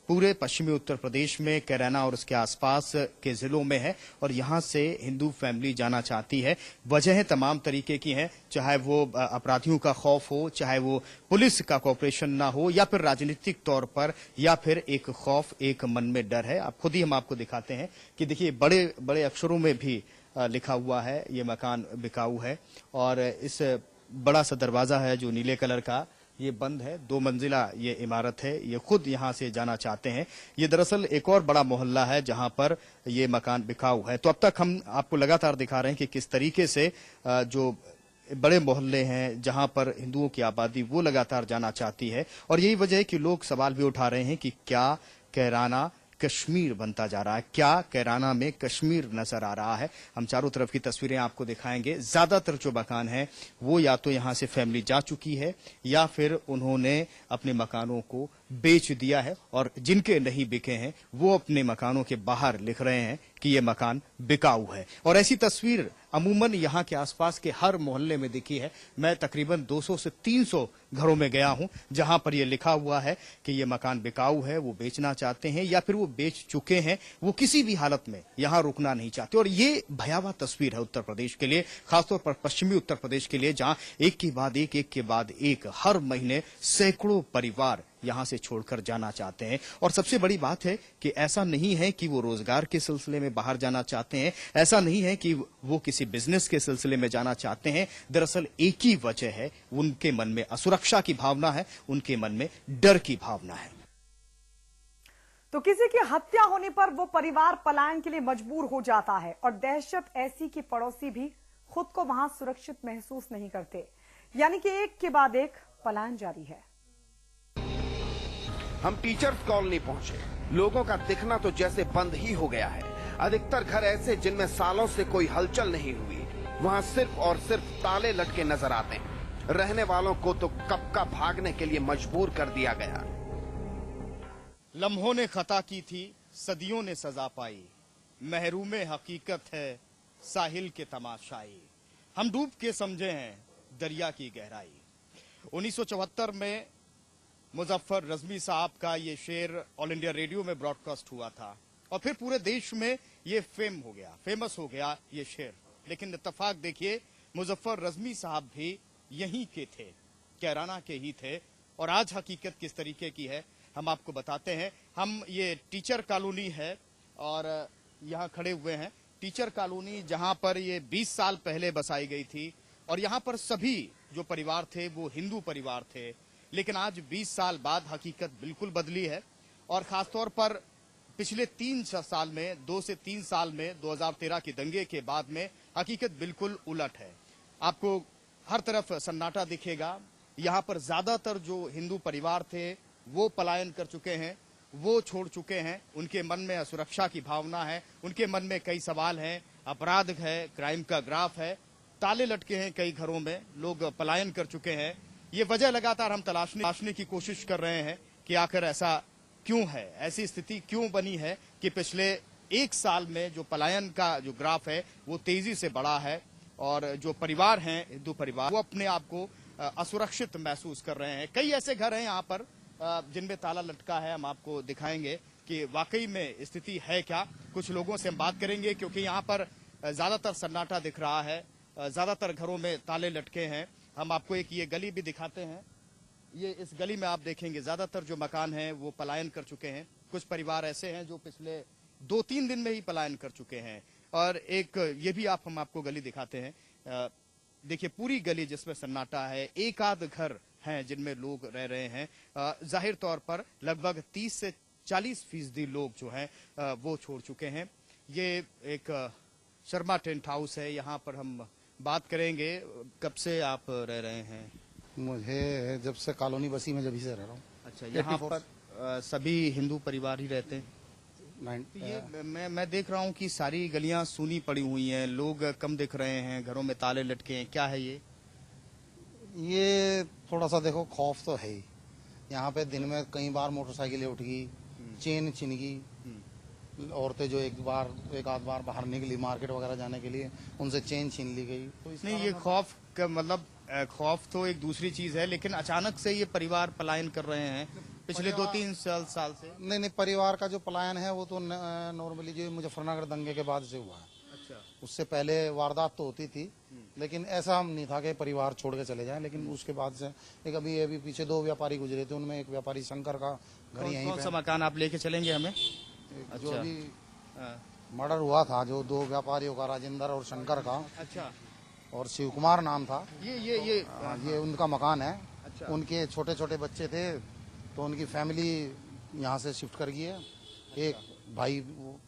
पूरे पश्चिमी उत्तर प्रदेश में कैराना और उसके आसपास के जिलों में है और यहाँ से हिंदू फैमिली जाना चाहती है। वजहें तमाम तरीके की हैं, चाहे वो अपराधियों का खौफ हो, चाहे वो पुलिस का कोऑपरेशन ना हो, या फिर राजनीतिक तौर पर, या फिर एक खौफ, एक मन में डर है। आप खुद ही हम आपको दिखाते हैं कि देखिए बड़े बड़े अक्षरों में भी लिखा हुआ है ये मकान बिकाऊ है। और इस बड़ा सा दरवाजा है जो नीले कलर का, ये बंद है, 2 मंजिला ये इमारत है, ये खुद यहाँ से जाना चाहते हैं। ये दरअसल एक और बड़ा मोहल्ला है जहाँ पर ये मकान बिकाऊ है। तो अब तक हम आपको लगातार दिखा रहे हैं कि किस तरीके से जो बड़े मोहल्ले हैं जहां पर हिंदुओं की आबादी वो लगातार जाना चाहती है, और यही वजह है कि लोग सवाल भी उठा रहे हैं कि क्या कैराना कश्मीर बनता जा रहा है, क्या कैराना में कश्मीर नजर आ रहा है। हम चारों तरफ की तस्वीरें आपको दिखाएंगे। ज्यादातर जो मकान है वो या तो यहां से फैमिली जा चुकी है या फिर उन्होंने अपने मकानों को बेच दिया है, और जिनके नहीं बिके हैं वो अपने मकानों के बाहर लिख रहे हैं कि ये मकान बिकाऊ है। और ऐसी तस्वीर अमूमन यहाँ के आसपास के हर मोहल्ले में दिखी है। मैं तकरीबन 200 से 300 घरों में गया हूं जहां पर ये लिखा हुआ है कि ये मकान बिकाऊ है, वो बेचना चाहते हैं या फिर वो बेच चुके हैं, वो किसी भी हालत में यहां रुकना नहीं चाहते। और ये भयावह तस्वीर है उत्तर प्रदेश के लिए, खासतौर पर पश्चिमी उत्तर प्रदेश के लिए, जहां एक के बाद एक हर महीने सैकड़ों परिवार यहां से छोड़कर जाना चाहते हैं। और सबसे बड़ी बात है कि ऐसा नहीं है कि वो रोजगार के सिलसिले में बाहर जाना चाहते हैं, ऐसा नहीं है कि वो किसी बिजनेस के सिलसिले में जाना चाहते हैं। दरअसल एक ही वजह है, उनके मन में असुरक्षा की भावना है, उनके मन में डर की भावना है। तो किसी की हत्या होने पर वो परिवार पलायन के लिए मजबूर हो जाता है, और दहशत ऐसी कि पड़ोसी भी खुद को वहां सुरक्षित महसूस नहीं करते, यानी कि एक के बाद एक पलायन जारी है। हम टीचर्स कॉलोनी पहुंचे। लोगों का दिखना तो जैसे बंद ही हो गया है। अधिकतर घर ऐसे जिनमें सालों से कोई हलचल नहीं हुई, वहां सिर्फ और सिर्फ ताले लटके नजर आते हैं। रहने वालों को तो कब का भागने के लिए मजबूर कर दिया गया। लम्हों ने खता की थी, सदियों ने सजा पाई, महरूमे हकीकत है साहिल के तमाशाई। हम डूब के समझे हैं दरिया की गहराई। 1974 में मुजफ्फर रजमी साहब का ये शेर ऑल इंडिया रेडियो में ब्रॉडकास्ट हुआ था, और फिर पूरे देश में ये फेमस हो गया ये शेर। लेकिन इत्तेफाक देखिए, मुजफ्फर रजमी साहब भी यहीं के थे, कैराना के ही थे। और आज हकीकत किस तरीके की है हम आपको बताते हैं। हम ये टीचर कॉलोनी है और यहाँ खड़े हुए हैं। टीचर कॉलोनी जहाँ पर ये 20 साल पहले बसाई गई थी, और यहाँ पर सभी जो परिवार थे वो हिंदू परिवार थे। लेकिन आज 20 साल बाद हकीकत बिल्कुल बदली है, और खासतौर पर पिछले 3 साल में, 2 से 3 साल में, 2013 के दंगे के बाद में हकीकत बिल्कुल उलट है। आपको हर तरफ सन्नाटा दिखेगा। यहाँ पर ज्यादातर जो हिंदू परिवार थे वो पलायन कर चुके हैं, वो छोड़ चुके हैं। उनके मन में असुरक्षा की भावना है, उनके मन में कई सवाल हैं, अपराध है, क्राइम का ग्राफ है, ताले लटके हैं कई घरों में, लोग पलायन कर चुके हैं। ये वजह लगातार हम तलाशने की कोशिश कर रहे हैं कि आखिर ऐसा क्यों है, ऐसी स्थिति क्यों बनी है कि पिछले 1 साल में जो पलायन का जो ग्राफ है वो तेजी से बढ़ा है, और जो परिवार हैं हिंदू परिवार वो अपने आप को असुरक्षित महसूस कर रहे हैं। कई ऐसे घर हैं यहाँ पर जिनमें ताला लटका है। हम आपको दिखाएंगे कि वाकई में स्थिति है क्या। कुछ लोगों से हम बात करेंगे, क्योंकि यहाँ पर ज्यादातर सन्नाटा दिख रहा है, ज्यादातर घरों में ताले लटके हैं। हम आपको एक ये गली भी दिखाते हैं। ये इस गली में आप देखेंगे ज्यादातर जो मकान हैं वो पलायन कर चुके हैं। कुछ परिवार ऐसे हैं जो पिछले 2-3 दिन में ही पलायन कर चुके हैं। और एक ये भी हम आपको गली दिखाते हैं। देखिए पूरी गली जिसमें सन्नाटा है, एक आध घर हैं जिनमें लोग रह रहे हैं। जाहिर तौर पर लगभग 30 से 40% लोग जो हैं वो छोड़ चुके हैं। ये एक शर्मा टेंट हाउस है, यहाँ पर हम बात करेंगे। कब से आप रह रहे हैं? मुझे जब से कॉलोनी बसी में जब से रह रहा हूँ। अच्छा, यहाँ पर सभी हिंदू परिवार ही रहते हैं? ये मैं देख रहा हूँ कि सारी गलियां सूनी पड़ी हुई हैं, लोग कम दिख रहे हैं, घरों में ताले लटके हैं। क्या है ये थोड़ा सा देखो, खौफ तो है ही। यहाँ पे दिन में कई बार मोटरसाइकिलें उठ गई, चेन छिन गई, औरतें जो एक आध बार बाहर निकली मार्केट वगैरह जाने के लिए, उनसे चेन छीन ली गई। तो नहीं, ये खौफ का मतलब खौफ तो एक दूसरी चीज है, लेकिन अचानक से ये परिवार पलायन कर रहे हैं पिछले 2-3 साल से। नहीं, परिवार का जो पलायन है वो तो नॉर्मली जो मुजफ्फरनगर दंगे के बाद से हुआ है। अच्छा, उससे पहले वारदात तो होती थी, लेकिन ऐसा हम नहीं था कि परिवार छोड़ के चले जाएं। लेकिन उसके बाद से एक अभी पीछे 2 व्यापारी गुजरे थे, उनमें एक व्यापारी शंकर का घर यहीं कौन सा मकान आप लेके चलेंगे हमें? जो अभी मर्डर हुआ था, जो 2 व्यापारियों का, राजेंद्र और शंकर का। अच्छा, और शिव कुमार नाम था। ये उनका मकान है। उनके छोटे छोटे बच्चे थे तो उनकी फैमिली यहाँ से शिफ्ट कर गई है। एक भाई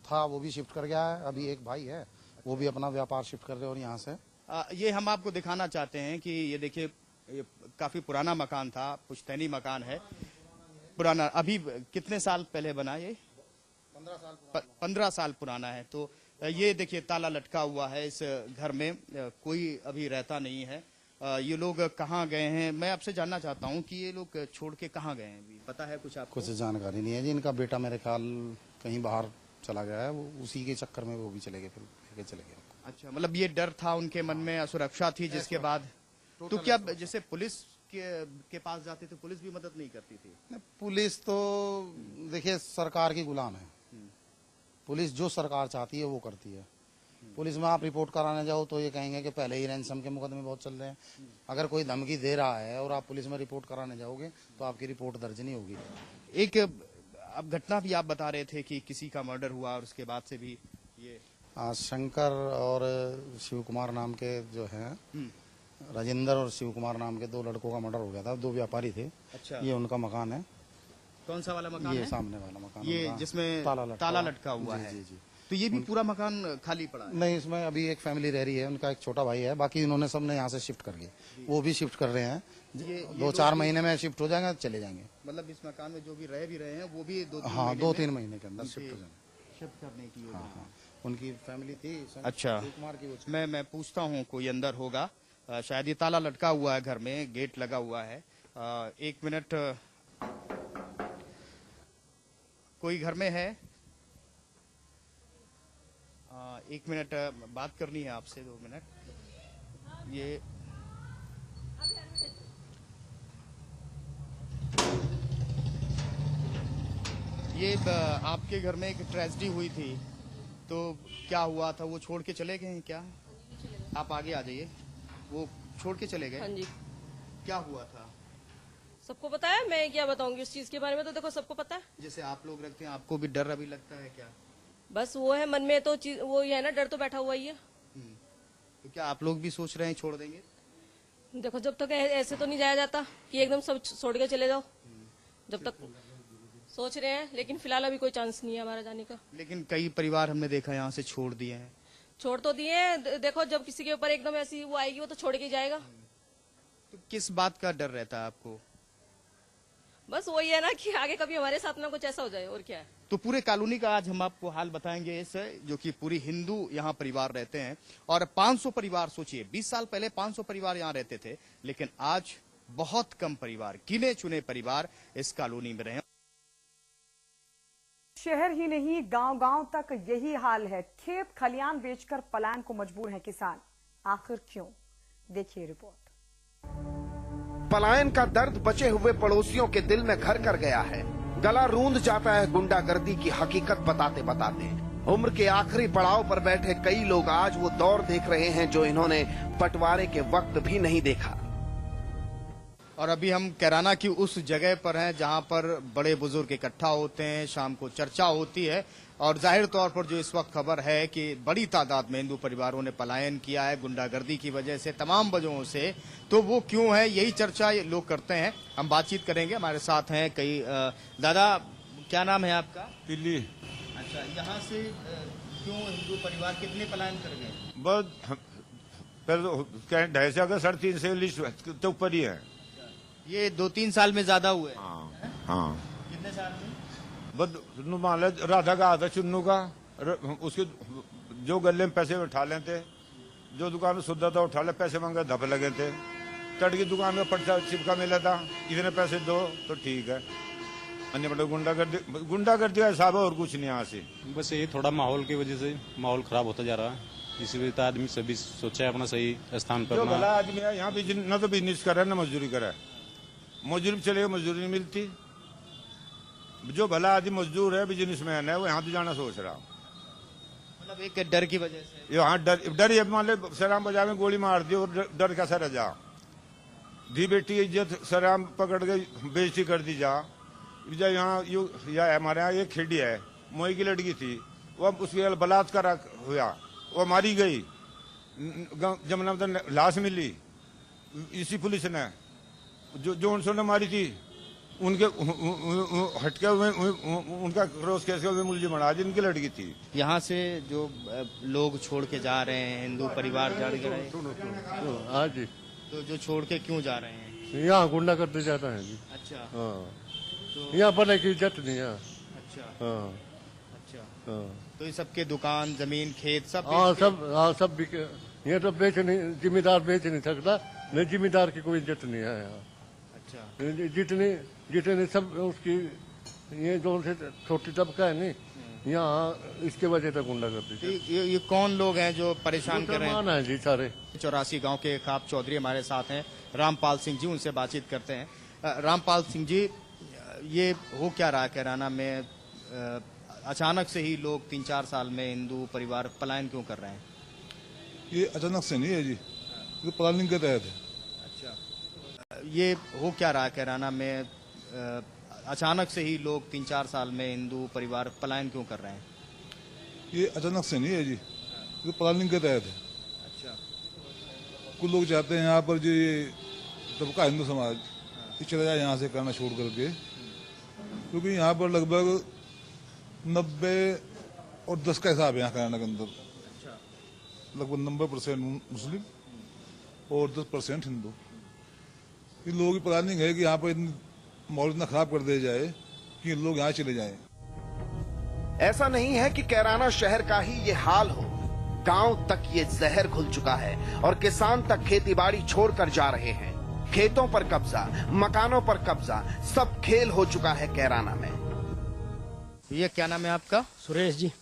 था वो भी शिफ्ट कर गया है, अभी एक भाई है वो भी अपना व्यापार शिफ्ट कर रहे हैं और यहाँ से ये हम आपको दिखाना चाहते हैं कि ये देखिए ये काफी पुराना मकान था, पुश्तैनी मकान है पुराना। अभी कितने साल पहले बना ये? 15 साल पुराना है। तो ये देखिए ताला लटका हुआ है इस घर में, कोई अभी रहता नहीं है। ये लोग कहाँ गए हैं मैं आपसे जानना चाहता हूँ कि ये लोग छोड़ के कहाँ गए हैं, अभी पता है कुछ आपको? कुछ जानकारी नहीं है जी। इनका बेटा मेरे ख्याल कहीं बाहर चला गया है, वो उसी के चक्कर में वो भी चले गए, फिर चले गए। अच्छा, मतलब ये डर था उनके मन में, असुरक्षा थी जिसके बाद। तो क्या जैसे पुलिस के पास जाते थे पुलिस भी मदद नहीं करती थी? पुलिस तो देखिए सरकार की गुलाम है, पुलिस जो सरकार चाहती है वो करती है। पुलिस में आप रिपोर्ट कराने जाओ तो ये कहेंगे कि पहले ही रैंसम के मुकदमे बहुत चल रहे हैं। अगर कोई धमकी दे रहा है और आप पुलिस में रिपोर्ट कराने जाओगे तो आपकी रिपोर्ट दर्ज नहीं होगी। एक अब घटना भी आप बता रहे थे कि किसी का मर्डर हुआ और उसके बाद से भी ये शंकर और शिव कुमार नाम के जो हैं, राजेंद्र और शिव कुमार नाम के 2 लड़कों का मर्डर हो गया था। 2 व्यापारी थे। अच्छा। ये उनका मकान है। कौन सा वाला मकान ये है? सामने वाला मकान, ये जिसमें ताला लटका हुआ है। जी जी। तो ये भी पूरा मकान खाली पड़ा है? नहीं, इसमें अभी एक फैमिली रह रही है, उनका एक छोटा भाई है, बाकी इन्होंने सबने यहाँ से शिफ्ट कर दिए। वो भी शिफ्ट कर रहे हैं, 2-4 महीने में शिफ्ट हो जाएंगे, चले जाएंगे। मतलब इस मकान में जो भी रहे हैं वो भी 2-3 महीने के अंदर शिफ्ट हो जाएंगे। शिफ्ट करने की योजना है। उनकी फैमिली थी। अच्छा, मैं पूछता हूँ कोई अंदर होगा, शायद ये ताला लटका हुआ है घर में, गेट लगा हुआ है। 1 मिनट, कोई घर में है? 1 मिनट बात करनी है आपसे, 2 मिनट। ये आपके घर में एक ट्रेजेडी हुई थी, तो क्या हुआ था? वो छोड़ के चले गए हैं क्या? आप आगे आ जाइए। वो छोड़ के चले गए? हाँ जी। क्या हुआ था? सबको पता है, मैं क्या बताऊंगी इस चीज के बारे में, तो देखो सबको पता है। जैसे आप लोग रखते हैं, आपको भी डर अभी लगता है क्या? बस वो है मन में, तो वो ही है ना, डर तो बैठा हुआ ही है। तो क्या आप लोग भी सोच रहे हैं छोड़ देंगे? देखो जब तक ऐसे तो नहीं जाया जाता कि एकदम सब छोड़ के चले जाओ, जब तक सोच रहे हैं, लेकिन फिलहाल अभी कोई चांस नहीं है हमारा जाने का। लेकिन कई परिवार हमने देखा यहाँ से छोड़ दिए हैं। छोड़ तो दिए हैं, देखो जब किसी के ऊपर एकदम ऐसी वो आएगी वो तो छोड़ के जाएगा। तो किस बात का डर रहता है आपको? बस वही है ना कि आगे कभी हमारे साथ ना कुछ ऐसा हो जाए, और क्या है। तो पूरे कॉलोनी का आज हम आपको हाल बताएंगे, इस जो कि पूरी हिंदू यहाँ परिवार रहते हैं। और 500 परिवार, सोचिए 20 साल पहले 500 परिवार यहाँ रहते थे, लेकिन आज बहुत कम परिवार, गिने चुने परिवार इस कॉलोनी में रहे। शहर ही नहीं, गांव-गांव तक यही हाल है। खेत खलियान बेचकर पलायन को मजबूर है किसान। आखिर क्यों? देखिए रिपोर्ट। पलायन का दर्द बचे हुए पड़ोसियों के दिल में घर कर गया है। गला रूंध जाता है गुंडागर्दी की हकीकत बताते बताते। उम्र के आखिरी पड़ाव पर बैठे कई लोग आज वो दौर देख रहे हैं जो इन्होंने बंटवारे के वक्त भी नहीं देखा। और अभी हम कैराना की उस जगह पर हैं जहां पर बड़े बुजुर्ग इकट्ठा होते हैं, शाम को चर्चा होती है। और जाहिर तौर पर जो इस वक्त खबर है कि बड़ी तादाद में हिंदू परिवारों ने पलायन किया है गुंडागर्दी की वजह से, तमाम वजहों से। तो वो क्यों है, यही चर्चा लोग करते हैं। हम बातचीत करेंगे, हमारे साथ हैं कई। दादा, क्या नाम है आपका? दिल्ली। अच्छा, यहाँ से क्यों हिंदू परिवार कितने पलायन कर गए? बस पहले 2.5 से अगर 3.5 से लिस्ट तो ऊपर ही है। ये 2-3 साल में ज्यादा हुए? हाँ। कितने साल में? बस मान लो राधा का आता चुन्नू का, उसके जो गले में पैसे उठा लेते, जो दुकान में सुधा था उठा ले, पैसे मांगे धप लगे थे। तट की दुकान में पर्चा चिपका मिला था, इतने पैसे दो तो ठीक है। अन्य बड़े गुंडागर्दी का हिसाब है और कुछ नहीं। यहाँ से बस ये थोड़ा माहौल की वजह से माहौल खराब होता जा रहा है, इसी वजह से आदमी सभी सोचा है अपना सही स्थान पर। जो भला आदमी है यहाँ भी न तो बिजनेस करे न मजदूरी करे, मजदूरी चलेगा, मजदूरी नहीं मिलती। जो भला आदमी मजदूर है, बिजनेसमैन है, वो यहाँ तो जाना सोच रहा। मतलब एक डर की वजह से यहाँ डर ये मान लो शराब बाजार में गोली मार दी और डर कैसा रह जा। धी बेटी इज्जत शराब पकड़ के बेइज्जती कर दी जा। यहाँ हमारे यहाँ एक खेड़ी है, मोई की लड़की थी, वो उसके बलात्कार हुआ, वो मारी गई। जमुना में लाश मिली, इसी पुलिस ने जो उनसे मारी थी उनके हटके हुए उनका क्रॉस केस में मुलजिम बना जिनकी लड़की थी। यहाँ से जो लोग छोड़ के जा रहे हैं, हिंदू परिवार जा रहे हैं, हाँ जी, तो जो छोड़ के क्यों जा रहे हैं? यहाँ गुंडा करते जाता है जी। अच्छा। हाँ, यहाँ पर की इज्जत नहीं है। अच्छा। हाँ अच्छा। हाँ, तो ये सबके दुकान, जमीन, खेत सब हाँ सब बिके। ये तो बेच नहीं, जिम्मेदार बेच नहीं सकता, नहीं जिम्मेदार की कोई इज्जत नहीं है यहाँ। अच्छा। जितने सब उसकी ये जो से छोटी तबका है नहीं, यहाँ इसके वजह से गुंडा करती तो ये कौन लोग हैं जो परेशान कर रहे हैं? जी सारे 84 गांव के खाप चौधरी हमारे साथ हैं, रामपाल सिंह जी, उनसे बातचीत करते हैं। रामपाल सिंह जी, ये हो क्या रहा है कैराना में? अचानक से ही लोग 3-4 साल में हिंदू परिवार पलायन क्यों कर रहे हैं? ये अचानक से नहीं है जी, ये प्लानिंग के तहत है। अच्छा। ये हो क्या रहा है कैराना में? अचानक से ही लोग 3-4 साल में हिंदू परिवार पलायन क्यों कर रहे हैं? ये अचानक से नहीं है जी, ये प्लानिंग के तहत है। अच्छा। कुछ लोग चाहते हैं यहाँ पर जो ये तबका हिंदू समाज ये चला जाए यहाँ से करना छोड़ करके, क्योंकि यहाँ पर लगभग 90 और 10 का हिसाब है यहाँ कैराना के अंदर। लगभग 90% मुस्लिम और 10% हिंदू। इन लोगों की प्लानिंग है कि यहाँ पर माहौल इतना खराब कर दिया जाए कि लोग यहाँ चले जाएं। ऐसा नहीं है कि कैराना शहर का ही ये हाल हो, गांव तक ये जहर घुल चुका है और किसान तक खेतीबाड़ी छोड़कर जा रहे हैं। खेतों पर कब्जा, मकानों पर कब्जा, सब खेल हो चुका है कैराना में। ये क्या नाम है आपका? सुरेश जी।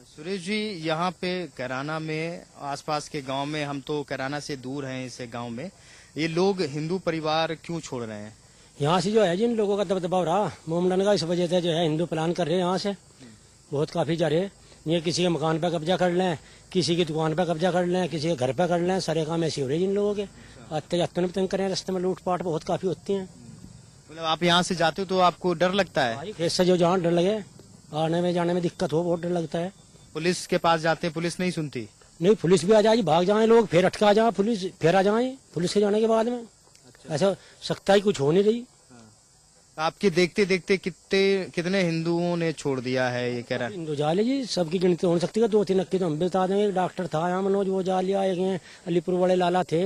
सुरेश जी, यहाँ पे कैराना में आसपास के गांव में, हम तो कैराना से दूर हैं इस गांव में, ये लोग हिंदू परिवार क्यों छोड़ रहे हैं? यहाँ से जो है जिन लोगों का दबदबा रहा मोमडन का, इस वजह से जो है हिंदू प्लान कर रहे हैं यहाँ से बहुत काफी जा रहे हैं। ये किसी के मकान पे कब्जा कर लें, किसी की दुकान पे कब्जा कर लें, किसी के घर पे कर लें, सारे काम ऐसे हो रहे हैं जिन लोगों के। अत्याचार भी तंग करें, रास्ते में लूटपाट बहुत काफी होती है। मतलब आप यहाँ से जाते हो तो आपको डर लगता है? खेत से जो जहाँ डर लगे, आने में जाने में दिक्कत हो, बहुत डर लगता है। पुलिस के पास जाते, पुलिस नहीं सुनती? नहीं, पुलिस भी आ जाए, भाग जाए लोग, फिर अटका जाए पुलिस, फिर आ जाए पुलिस के जाने के बाद में। ऐसा सख्ताई कुछ हो नहीं रही। आपके देखते देखते कितने हिंदुओं ने छोड़ दिया है ये कैराना? हिंदू जा लीजिए, सबकी गिनती हो सकती है, 2-3 अक्की तो हम बता देंगे। एक डॉक्टर था यहाँ मनोज, वो जा लिया। एक अलीपुर वाले लाला थे,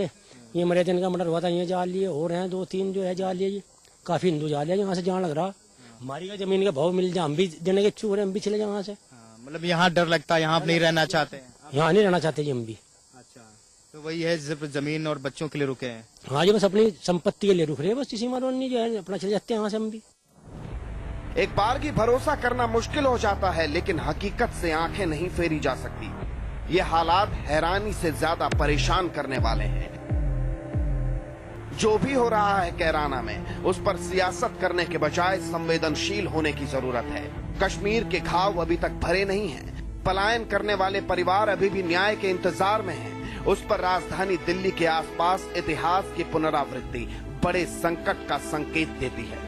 ये मरे दिन का मर्डर हुआ था, ये जा लिए। हो रहे हैं 2-3 जो है जा लिए। काफी हिंदू जा लिया, यहाँ से जान लग रहा हमारी का जमीन का भाव मिल जाए, हम भी देने के इच्छुक हम भी चले जाए यहाँ से। मतलब यहाँ डर लगता है, यहाँ आप नहीं रहना चाहते? यहाँ नहीं रहना चाहते जी हम भी। अच्छा, तो वही है, सिर्फ जमीन और बच्चों के लिए रुके हैं? हाँ जी, बस अपनी संपत्ति के लिए रुक रहे हैं, बस इसी मारोन नहीं जो है अपना चले जाते हैं यहाँ से हम भी। एक बार की भरोसा करना मुश्किल हो जाता है, लेकिन हकीकत से आंखें नहीं फेरी जा सकती। ये हालात हैरानी से ज्यादा परेशान करने वाले हैं। जो भी हो रहा है कैराना में, उस पर सियासत करने के बजाय संवेदनशील होने की जरूरत है। कश्मीर के घाव अभी तक भरे नहीं हैं। पलायन करने वाले परिवार अभी भी न्याय के इंतजार में हैं। उस पर राजधानी दिल्ली के आसपास इतिहास की पुनरावृत्ति बड़े संकट का संकेत देती है।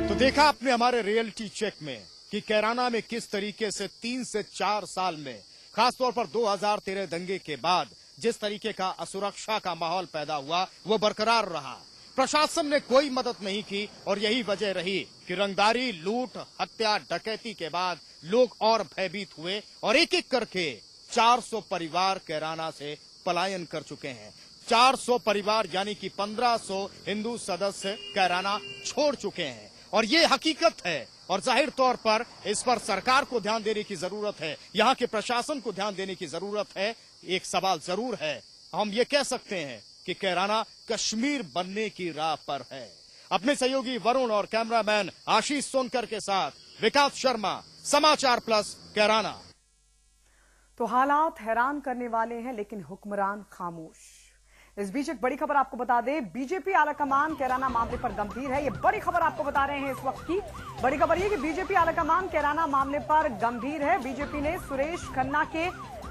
तो देखा आपने हमारे रियलिटी चेक में कि कैराना में किस तरीके से 3 से 4 साल में, खासतौर पर 2013 दंगे के बाद जिस तरीके का असुरक्षा का माहौल पैदा हुआ, वो बरकरार रहा। प्रशासन ने कोई मदद नहीं की और यही वजह रही कि रंगदारी, लूट, हत्या, डकैती के बाद लोग और भयभीत हुए और एक एक करके 400 परिवार कैराना से पलायन कर चुके हैं। 400 परिवार यानी कि 1500 हिंदू सदस्य कैराना छोड़ चुके हैं और ये हकीकत है। और जाहिर तौर पर इस पर सरकार को ध्यान देने की जरूरत है, यहाँ के प्रशासन को ध्यान देने की जरूरत है। एक सवाल जरूर है, हम ये कह सकते हैं कि कैराना कश्मीर बनने की राह पर है। अपने सहयोगी वरुण और कैमरामैन आशीष सोनकर के साथ विकास शर्मा, समाचार प्लस, कैराना। तो हालात हैरान करने वाले हैं, लेकिन हुक्मरान खामोश। इस बीच एक बड़ी खबर आपको बता दें, बीजेपी आलाकमान कैराना मामले पर गंभीर है। ये बड़ी खबर आपको बता रहे हैं इस वक्त की। बड़ी खबर ये कि बीजेपी आलाकमान कैराना मामले पर गंभीर है। बीजेपी ने सुरेश खन्ना के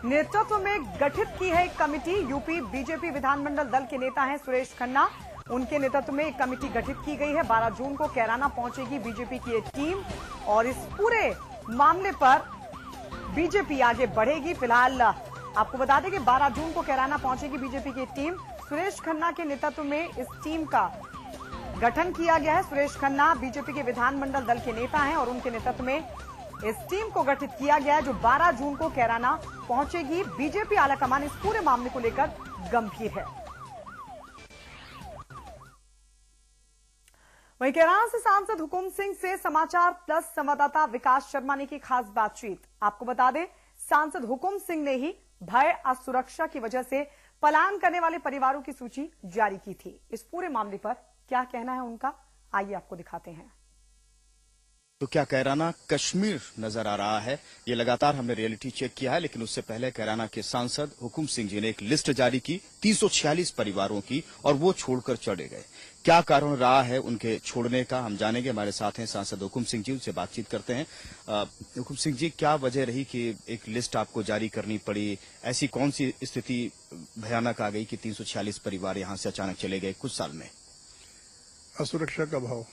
नेतृत्व में गठित की है एक कमेटी। यूपी बीजेपी विधानमंडल दल के नेता हैं सुरेश खन्ना, उनके नेतृत्व में एक कमेटी गठित की गई है। 12 जून को कैराना पहुंचेगी बीजेपी की एक टीम और इस पूरे मामले पर बीजेपी आगे बढ़ेगी। फिलहाल आपको बता दें कि 12 जून को कैराना पहुंचेगी बीजेपी की टीम। सुरेश खन्ना के नेतृत्व में इस टीम का गठन किया गया है। सुरेश खन्ना बीजेपी के विधानमंडल दल के नेता हैं और उनके नेतृत्व में इस टीम को गठित किया गया है, जो 12 जून को कैराना पहुंचेगी। बीजेपी आलाकमान इस पूरे मामले को लेकर गंभीर है। वहीं कैराना से सांसद हुकुम सिंह से समाचार प्लस संवाददाता विकास शर्मा ने की खास बातचीत। आपको बता दें, सांसद हुकुम सिंह ने ही भय असुरक्षा की वजह से पलायन करने वाले परिवारों की सूची जारी की थी। इस पूरे मामले पर क्या कहना है उनका, आइए आपको दिखाते हैं। तो क्या कैराना कश्मीर नजर आ रहा है? ये लगातार हमने रियलिटी चेक किया है, लेकिन उससे पहले कैराना के सांसद हुकुम सिंह जी ने एक लिस्ट जारी की 346 परिवारों की, और वो छोड़कर चले गए। क्या कारण रहा है उनके छोड़ने का, हम जानेंगे। हमारे साथ हैं सांसद हुकुम सिंह जी, उनसे बातचीत करते हैं। हुकुम सिंह जी, क्या वजह रही कि एक लिस्ट आपको जारी करनी पड़ी? ऐसी कौन सी स्थिति भयानक आ गई कि 346 परिवार यहां से अचानक चले गए कुछ साल में? असुरक्षा का भाव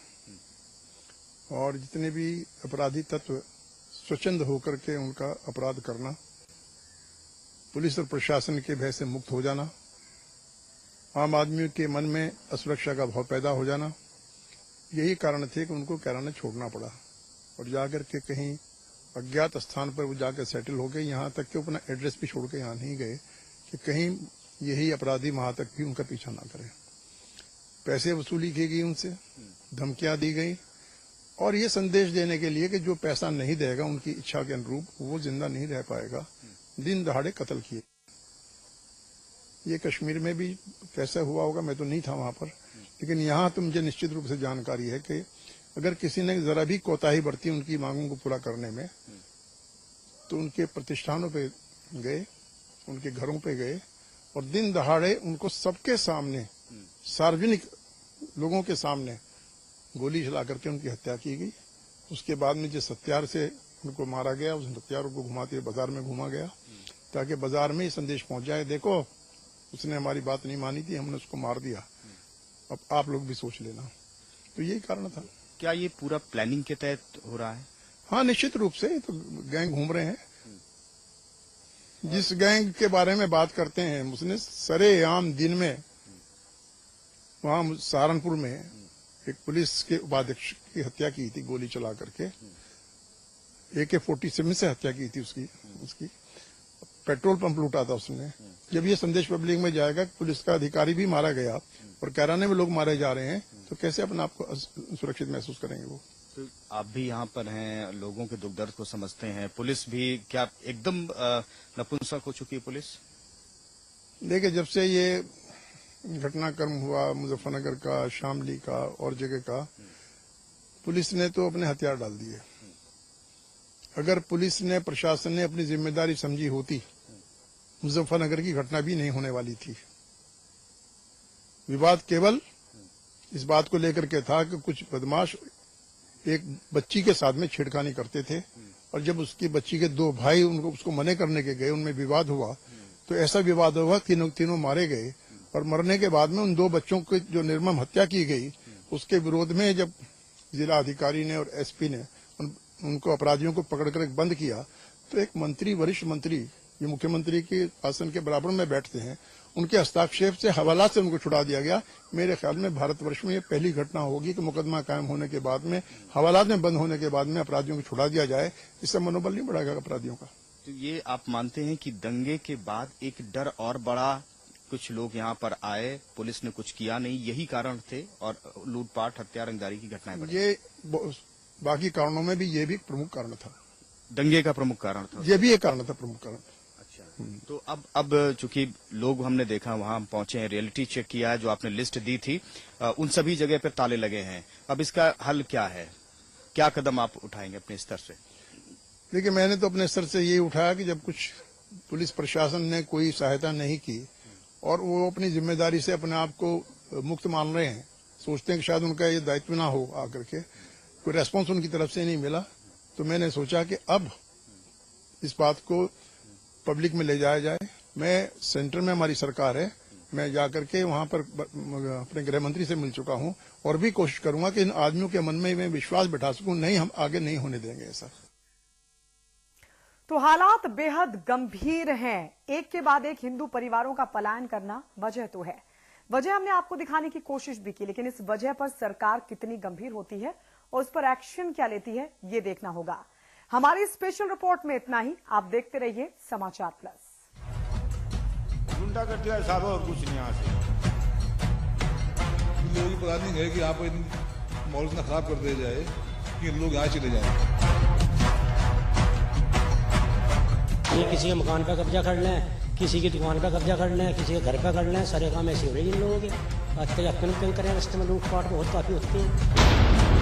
और जितने भी अपराधी तत्व स्वच्छंद होकर के उनका अपराध करना, पुलिस और प्रशासन के भय से मुक्त हो जाना, आम आदमी के मन में असुरक्षा का भाव पैदा हो जाना, यही कारण थे कि उनको कैराना छोड़ना पड़ा और जाकर के कहीं अज्ञात स्थान पर वो जाकर सेटल हो गए। यहाँ तक कि अपना एड्रेस भी छोड़ के यहाँ नहीं गए कि कहीं यही अपराधी वहां तक भी उनका पीछा ना करें। पैसे वसूली की गई, उनसे धमकियां दी गई, और ये संदेश देने के लिए कि जो पैसा नहीं देगा उनकी इच्छा के अनुरूप वो जिंदा नहीं रह पाएगा, दिन दहाड़े कत्ल किए। ये कश्मीर में भी कैसा हुआ होगा, मैं तो नहीं था वहां पर, लेकिन यहाँ तो मुझे निश्चित रूप से जानकारी है कि अगर किसी ने जरा भी कोताही बरती उनकी मांगों को पूरा करने में, तो उनके प्रतिष्ठानों पे गए, उनके घरों पे गए और दिन दहाड़े उनको सबके सामने, सार्वजनिक लोगों के सामने गोली चला करके उनकी हत्या की गई। उसके बाद में जिस हथियार से उनको मारा गया, उस हथियारों को घुमाते हुए बाजार में घुमा गया, ताकि बाजार में ये संदेश पहुंच जाए, देखो उसने हमारी बात नहीं मानी थी, हमने उसको मार दिया, अब आप लोग भी सोच लेना। तो यही कारण था। क्या ये पूरा प्लानिंग के तहत हो रहा है? हाँ, निश्चित रूप से। तो गैंग घूम रहे हैं। जिस गैंग के बारे में बात करते हैं, उसने सरेआम दिन में वहां सहारनपुर में एक पुलिस के उपाध्यक्ष की हत्या की थी, गोली चला करके AK-47 से हत्या की थी उसकी पेट्रोल पंप लूटा था उसने। जब ये संदेश पब्लिक में जाएगा कि पुलिस का अधिकारी भी मारा गया और कैराने में लोग मारे जा रहे हैं, तो कैसे अपने आप को सुरक्षित महसूस करेंगे वो? तो आप भी यहाँ पर हैं, लोगों के दुख दर्द को समझते हैं। पुलिस भी क्या एकदम नपुंसक हो चुकी है पुलिस? देखिए, जब से ये घटनाक्रम हुआ मुजफ्फरनगर का, शामली का और जगह का, पुलिस ने तो अपने हथियार डाल दिए। अगर पुलिस ने, प्रशासन ने अपनी जिम्मेदारी समझी होती, मुजफ्फरनगर की घटना भी नहीं होने वाली थी। विवाद केवल इस बात को लेकर के था कि कुछ बदमाश एक बच्ची के साथ में छेड़खानी करते थे, और जब उसकी बच्ची के 2 भाई उसको मने करने के गए, उनमें विवाद हुआ, तो ऐसा विवाद हुआ, तीनों मारे गए। और मरने के बाद में उन 2 बच्चों की जो निर्मम हत्या की गई, उसके विरोध में जब जिला अधिकारी ने और SP ने उनको अपराधियों को पकड़ कर बंद किया, तो एक मंत्री, वरिष्ठ मंत्री, जो मुख्यमंत्री के आसन के बराबर में बैठते हैं, उनके हस्ताक्षेप से, हवाला से उनको छुड़ा दिया गया। मेरे ख्याल में भारतवर्ष में ये पहली घटना होगी कि मुकदमा कायम होने के बाद में, हवालात में बंद होने के बाद में अपराधियों को छुड़ा दिया जाए। इससे मनोबल नहीं बढ़ेगा अपराधियों का। तो ये आप मानते हैं कि दंगे के बाद एक डर और बड़ा, कुछ लोग यहाँ पर आए, पुलिस ने कुछ किया नहीं, यही कारण थे और लूटपाट, हत्या, रंगदारी की घटनाएं बढ़ी? ये बाकी कारणों में भी ये भी एक प्रमुख कारण था। दंगे का प्रमुख कारण था? ये भी एक कारण था, प्रमुख कारण। अच्छा, तो अब चूंकि लोग हमने देखा, वहां हम पहुंचे हैं, रियलिटी चेक किया है, जो आपने लिस्ट दी थी, उन सभी जगह पर ताले लगे हैं। अब इसका हल क्या है? क्या कदम आप उठाएंगे अपने स्तर से? देखिए, मैंने तो अपने स्तर से ये उठाया कि जब कुछ पुलिस प्रशासन ने कोई सहायता नहीं की और वो अपनी जिम्मेदारी से अपने आप को मुक्त मान रहे हैं, सोचते हैं कि शायद उनका ये दायित्व ना हो, आकर के कोई रेस्पॉन्स उनकी तरफ से नहीं मिला, तो मैंने सोचा कि अब इस बात को पब्लिक में ले जाया जाए। मैं सेंटर में हमारी सरकार है, मैं जाकर के वहां पर अपने गृह मंत्री से मिल चुका हूं और भी कोशिश करूंगा कि इन आदमियों के मन में मैं विश्वास बैठा सकूं, नहीं, हम आगे नहीं होने देंगे ऐसा। तो हालात बेहद गंभीर हैं। एक के बाद एक हिंदू परिवारों का पलायन करना वजह तो है। वजह हमने आपको दिखाने की कोशिश भी की, लेकिन इस वजह पर सरकार कितनी गंभीर होती है और उस पर एक्शन क्या लेती है, ये देखना होगा। हमारी स्पेशल रिपोर्ट में इतना ही। आप देखते रहिए समाचार प्लस। गुंडा कर दिया साहब, और कुछ नहीं। यहाँ से लोगों की प्लानिंग है कि यहाँ पर माहौल इतना खराब कर दिया जाए कि लोग यहाँ चले जाएं। ये किसी के मकान पर कब्जा कर लें, किसी की दुकान पर कब्जा कर लें, किसी के घर पर कर लें, सारे काम ऐसे हो रहे हैं इन लोगों के। आज तक अपने करें, रास्ते में लूटपाट बहुत काफी होती है।